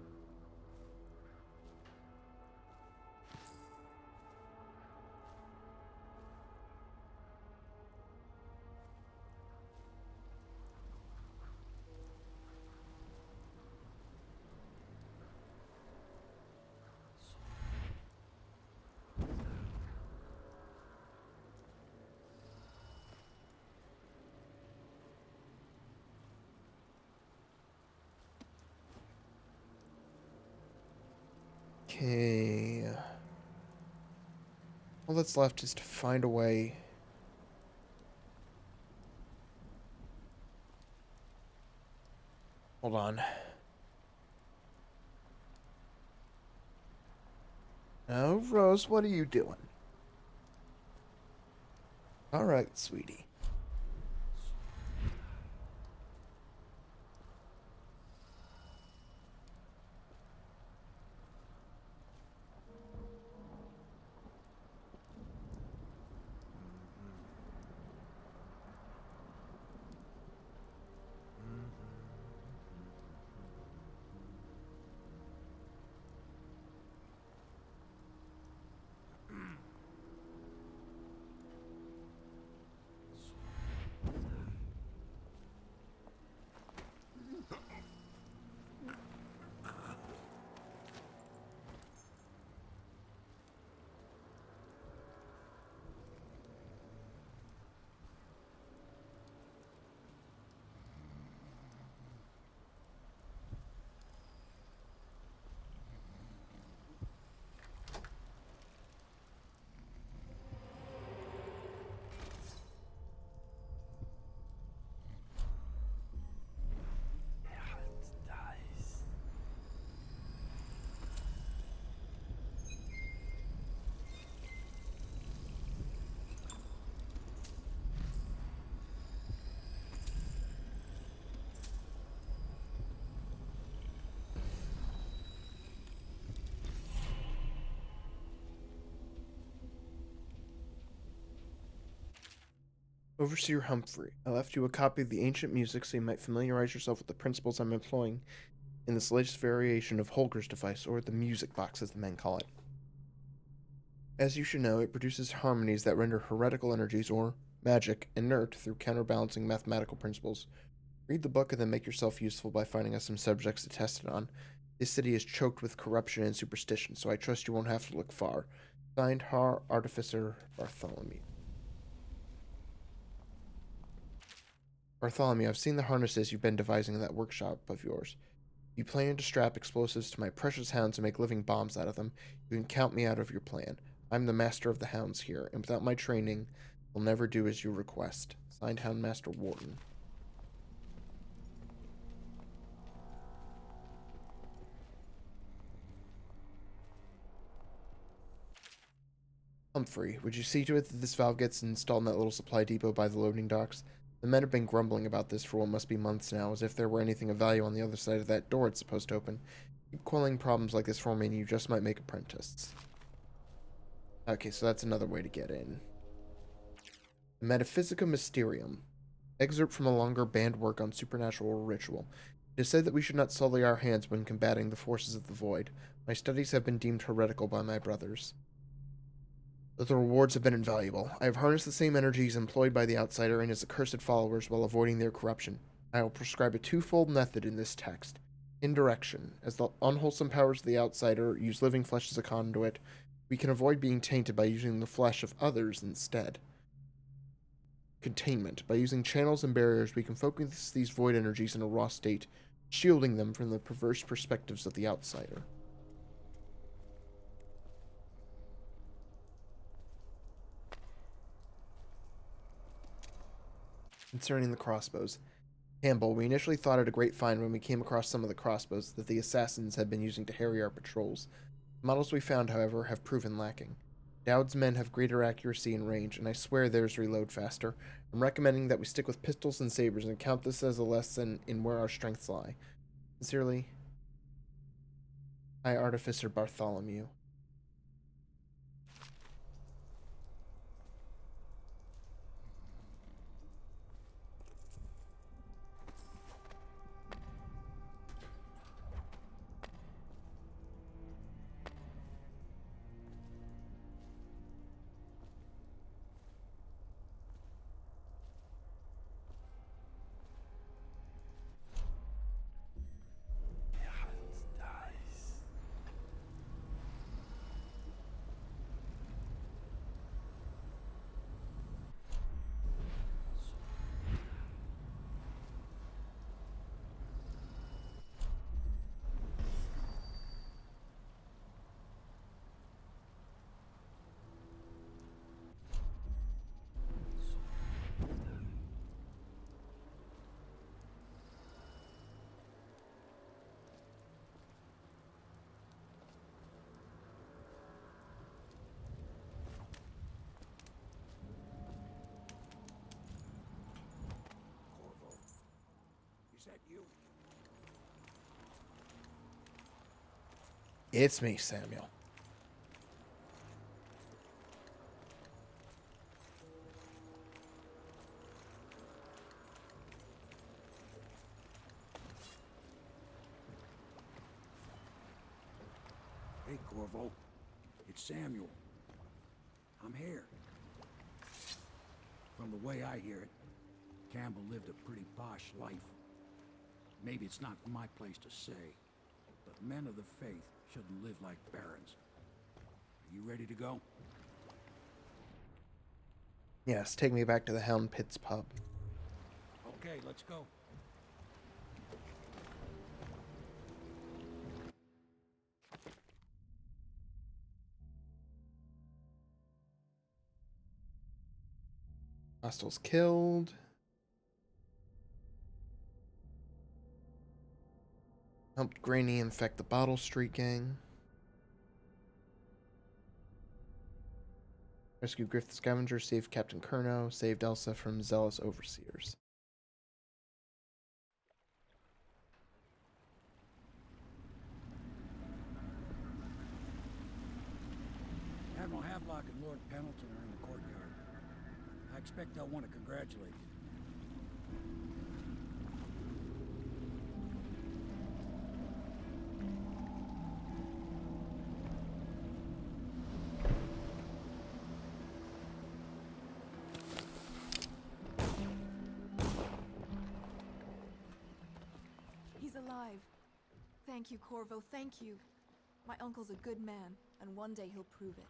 Okay. All that's left is to find a way. Hold on. Oh, Rose, what are you doing? All right, sweetie. Overseer Humphrey, I left you a copy of the ancient music so you might familiarize yourself with the principles I'm employing in this latest variation of Holger's device, or the music box as the men call it. As you should know, it produces harmonies that render heretical energies, or magic, inert through counterbalancing mathematical principles. Read the book and then make yourself useful by finding us some subjects to test it on. This city is choked with corruption and superstition, so I trust you won't have to look far. Signed, Har Artificer Bartholomew. Bartholomew, I've seen the harnesses you've been devising in that workshop of yours. If you plan to strap explosives to my precious hounds and make living bombs out of them, you can count me out of your plan. I'm the master of the hounds here, and without my training, they'll never do as you request. Signed, Houndmaster Wharton. Humphrey, would you see to it that this valve gets installed in that little supply depot by the loading docks? The men have been grumbling about this for what must be months now, as if there were anything of value on the other side of that door it's supposed to open. Keep quelling problems like this for me and you just might make apprentices. Okay, so that's another way to get in. The Metaphysica Mysterium. Excerpt from a longer banned work on supernatural ritual. It is said that we should not sully our hands when combating the forces of the void. My studies have been deemed heretical by my brothers, but the rewards have been invaluable. I have harnessed the same energies employed by the outsider and his accursed followers while avoiding their corruption. I will prescribe a twofold method in this text. Indirection. As the unwholesome powers of the outsider use living flesh as a conduit, we can avoid being tainted by using the flesh of others instead. Containment. By using channels and barriers, we can focus these void energies in a raw state, shielding them from the perverse perspectives of the outsider. Concerning the crossbows. Campbell, we initially thought it a great find when we came across some of the crossbows that the assassins had been using to harry our patrols. The models we found, however, have proven lacking. Dowd's men have greater accuracy and range, and I swear theirs reload faster. I'm recommending that we stick with pistols and sabers and count this as a lesson in where our strengths lie. Sincerely, High Artificer Bartholomew. Is that you? It's me, Samuel. Hey, Corvo. It's Samuel. I'm here. From the way I hear it, Campbell lived a pretty posh life. Maybe it's not my place to say, but men of the faith shouldn't live like barons. Are you ready to go? Yes, take me back to the Hound Pits pub. Okay, let's go. Hostiles killed. Helped Granny infect the Bottle Street gang. Rescued Griff the Scavenger, saved Captain Curnow, saved Elsa from zealous overseers. Admiral Havelock and Lord Pendleton are in the courtyard. I expect I'll want to congratulate you. He's alive. Thank you, Corvo, thank you. My uncle's a good man, and one day he'll prove it.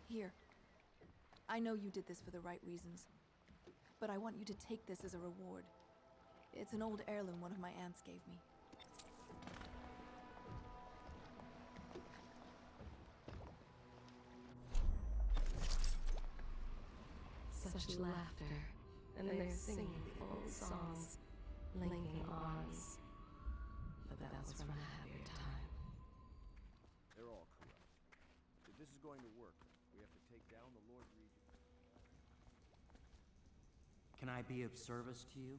Here. I know you did this for the right reasons, but I want you to take this as a reward. It's an old heirloom one of my aunts gave me. Such laughter, and they're singing old songs, linking arms. But that was from a happier time. They're all corrupt. If this is going to work, we have to take down the Lord Regent. Can I be of service to you?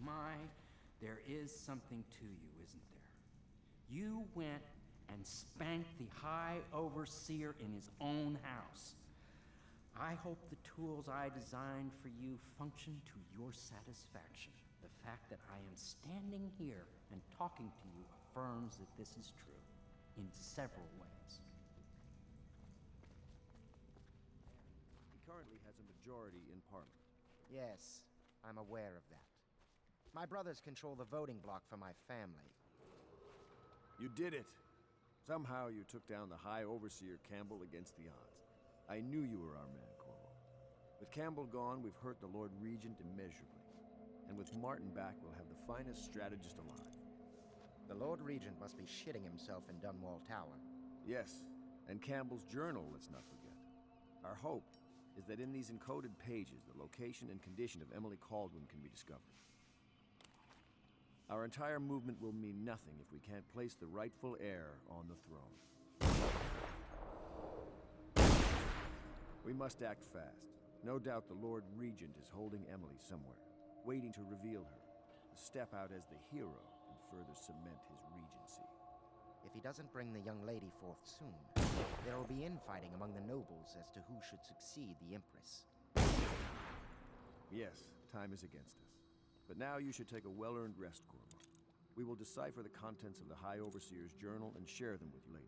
My, there is something to you, isn't there? You went and spanked the High Overseer in his own house. I hope the tools I designed for you function to your satisfaction. The fact that I am standing here and talking to you affirms that this is true in several ways. He currently has a majority in Parliament. Yes, I'm aware of that. My brothers control the voting bloc for my family. You did it! Somehow you took down the High Overseer Campbell against the odds. I knew you were our man, Corvo. With Campbell gone, we've hurt the Lord Regent immeasurably. And with Martin back, we'll have the finest strategist alive. The Lord Regent must be shitting himself in Dunwall Tower. Yes, and Campbell's journal, let's not forget. Our hope is that in these encoded pages, the location and condition of Emily Caldwin can be discovered. Our entire movement will mean nothing if we can't place the rightful heir on the throne. We must act fast. No doubt the Lord Regent is holding Emily somewhere, waiting to reveal her, to step out as the hero and further cement his regency. If he doesn't bring the young lady forth soon, there will be infighting among the nobles as to who should succeed the Empress. Yes, time is against us. But now you should take a well-earned rest, Corvo. We will decipher the contents of the High Overseer's journal and share them with you later.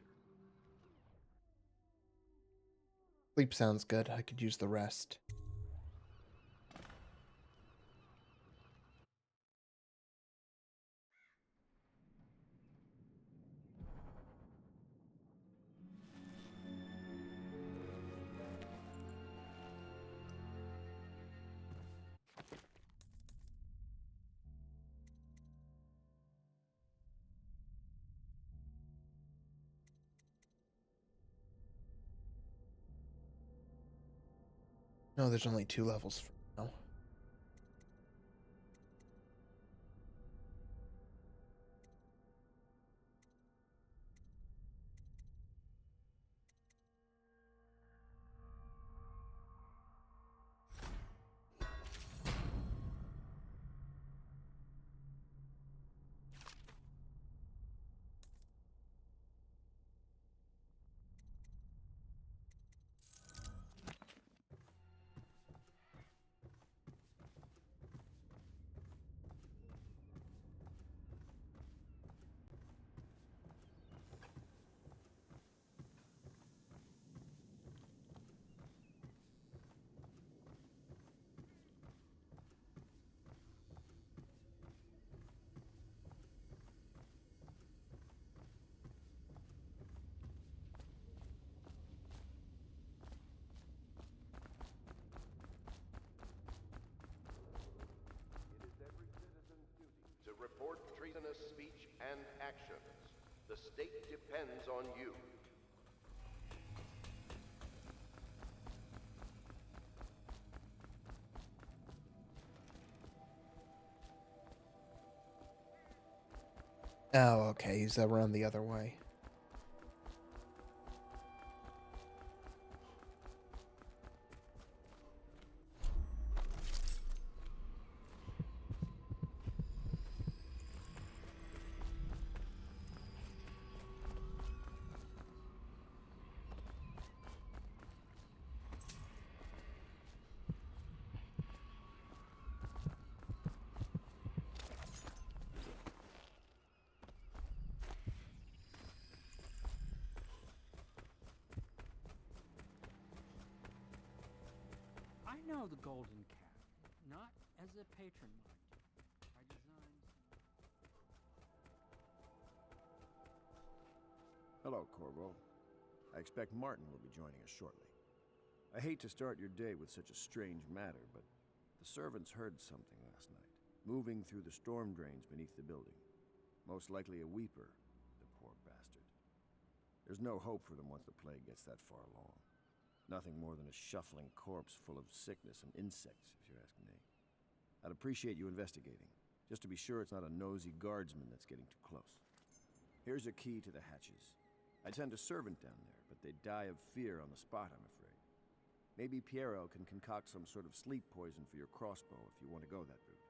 Sleep sounds good. I could use the rest. No, there's only 2 levels for now. treasonous speech and actions. The state depends on you. Oh, okay, he's around the other way. I know the Golden Cat, not as a patron, mind you. Our designs. Hello, Corvo. I expect Martin will be joining us shortly. I hate to start your day with such a strange matter, but the servants heard something last night, moving through the storm drains beneath the building. Most likely a weeper, the poor bastard. There's no hope for them once the plague gets that far along. Nothing more than a shuffling corpse full of sickness and insects, if you ask me. I'd appreciate you investigating, just to be sure it's not a nosy guardsman that's getting too close. Here's a key to the hatches. I'd send a servant down there, but they'd die of fear on the spot, I'm afraid. Maybe Piero can concoct some sort of sleep poison for your crossbow if you want to go that route.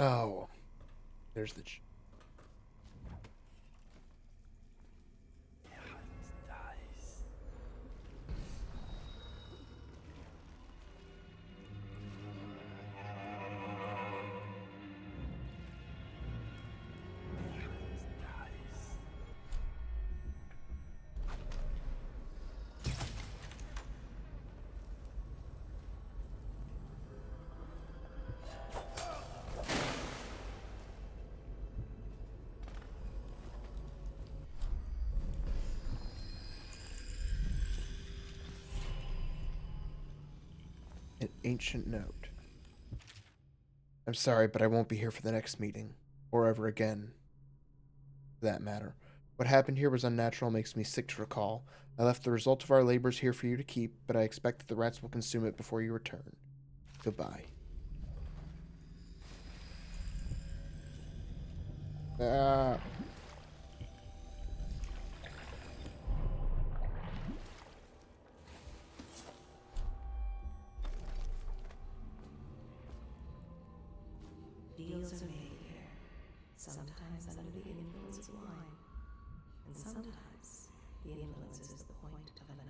Oh, there's the... An ancient note. I'm sorry, but I won't be here for the next meeting. Or ever again, for that matter. What happened here was unnatural, makes me sick to recall. I left the result of our labors here for you to keep, but I expect that the rats will consume it before you return. Goodbye. Deals are made here, sometimes under the influence of wine, and sometimes the influence is the point of a knife.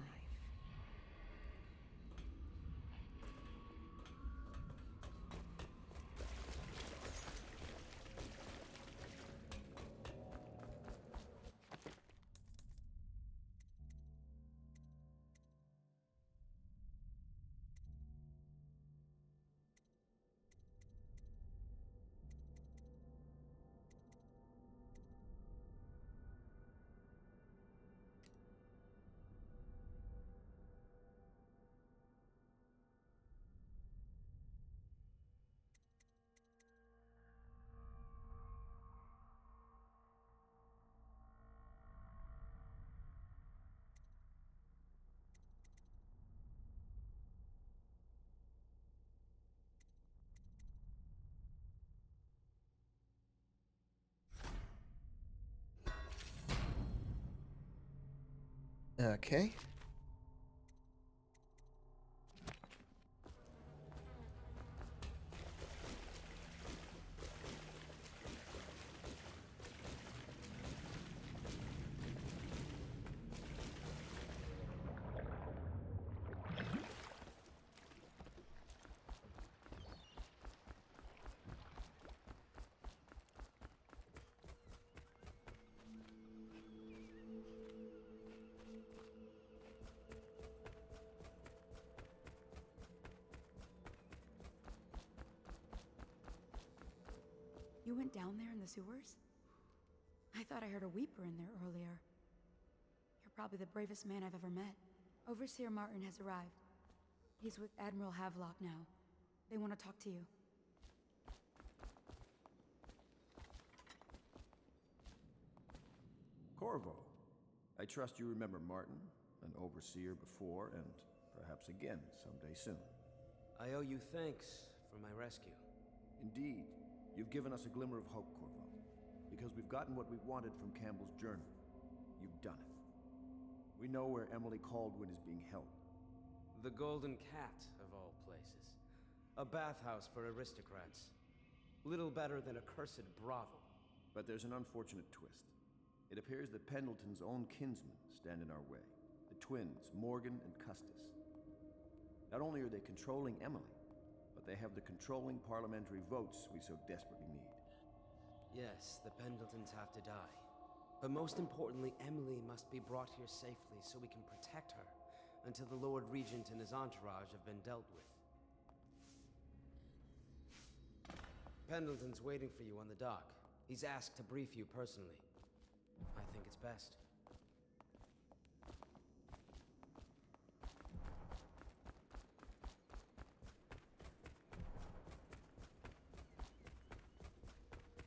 Okay. You went down there in the sewers? I thought I heard a weeper in there earlier. You're probably the bravest man I've ever met. Overseer Martin has arrived. He's with Admiral Havelock now. They want to talk to you. Corvo, I trust you remember Martin, an overseer before, and perhaps again someday soon. I owe you thanks for my rescue. Indeed, you've given us a glimmer of hope, Corvo. Because we've gotten what we wanted from Campbell's journal. You've done it. We know where Emily Caldwin is being held. The Golden Cat, of all places. A bathhouse for aristocrats. Little better than a cursed brothel. But there's an unfortunate twist. It appears that Pendleton's own kinsmen stand in our way. The twins, Morgan and Custis. Not only are they controlling Emily, but they have the controlling parliamentary votes we so desperately need. Yes, the Pendletons have to die. But most importantly, Emily must be brought here safely so we can protect her until the Lord Regent and his entourage have been dealt with. Pendleton's waiting for you on the dock. He's asked to brief you personally. I think it's best.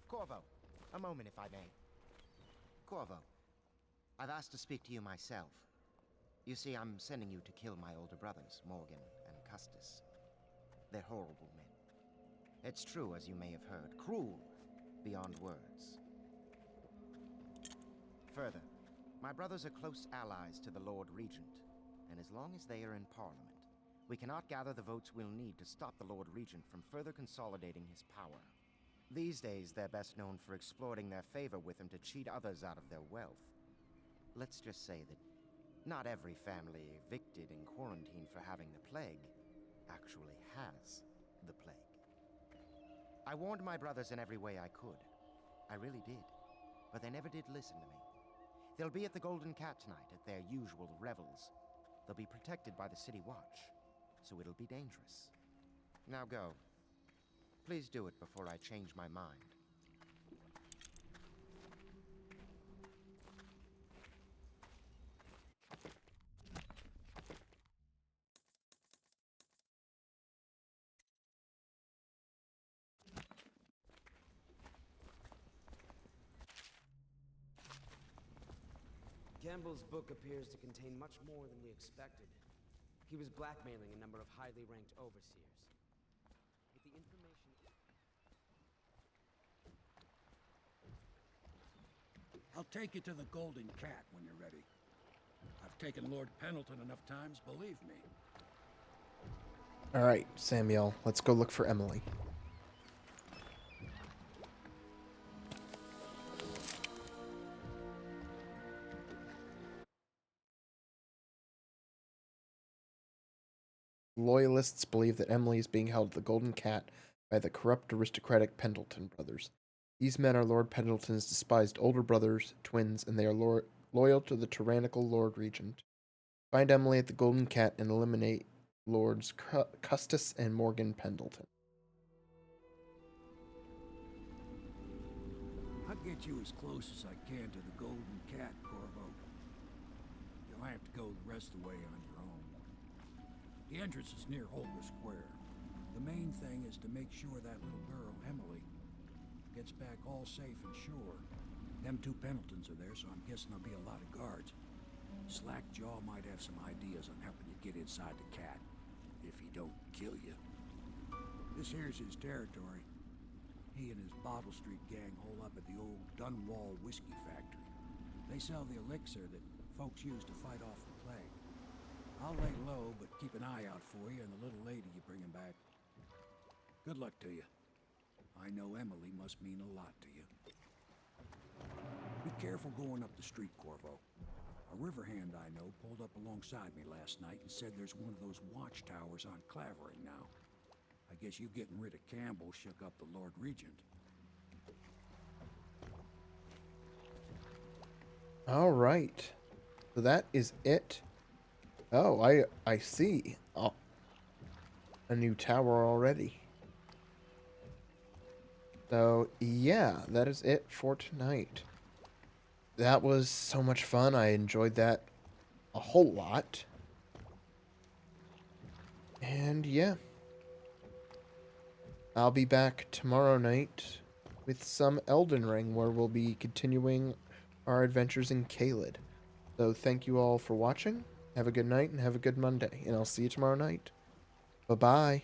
Corvo, a moment if I may. Corvo, I've asked to speak to you myself. You see, I'm sending you to kill my older brothers, Morgan and Custis. They're horrible men. It's true, as you may have heard, cruel beyond words. Further, my brothers are close allies to the Lord Regent, and as long as they are in Parliament, we cannot gather the votes we'll need to stop the Lord Regent from further consolidating his power. These days, they're best known for exploiting their favor with him to cheat others out of their wealth. Let's just say that not every family evicted in quarantine for having the plague actually has the plague. I warned my brothers in every way I could. I really did. But they never did listen to me. They'll be at the Golden Cat tonight at their usual revels. They'll be protected by the City Watch, so it'll be dangerous. Now go. Please do it before I change my mind. Campbell's book appears to contain much more than we expected. He was blackmailing a number of highly ranked overseers. With the information... I'll take you to the Golden Cat when you're ready. I've taken Lord Pendleton enough times, believe me. All right, Samuel, let's go look for Emily. Loyalists believe that Emily is being held at the Golden Cat by the corrupt aristocratic Pendleton brothers. These men are Lord Pendleton's despised older brothers, twins, and they are loyal to the tyrannical Lord Regent. Find Emily at the Golden Cat and eliminate Lords Custis and Morgan Pendleton. I'll get you as close as I can to the Golden Cat, Corvo. You'll have to go the rest of the way on your own. The entrance is near Holger Square. The main thing is to make sure that little girl, Emily, gets back all safe and sure. Them two Pendletons are there, so I'm guessing there'll be a lot of guards. Slackjaw might have some ideas on helping you get inside the cat, if he don't kill you. This here's his territory. He and his Bottle Street gang hole up at the old Dunwall whiskey factory. They sell the elixir that folks use to fight off the plague. I'll lay low, but keep an eye out for you and the little lady you bringing back. Good luck to you. I know Emily must mean a lot to you. Be careful going up the street, Corvo. A river hand I know pulled up alongside me last night and said there's one of those watchtowers on Clavering now. I guess you getting rid of Campbell shook up the Lord Regent. All right. So that is it. Oh, I see. Oh, a new tower already. So, yeah, that is it for tonight. That was so much fun. I enjoyed that a whole lot. And yeah. I'll be back tomorrow night with some Elden Ring, where we'll be continuing our adventures in Caelid. So thank you all for watching. Have a good night and have a good Monday. And I'll see you tomorrow night. Bye-bye.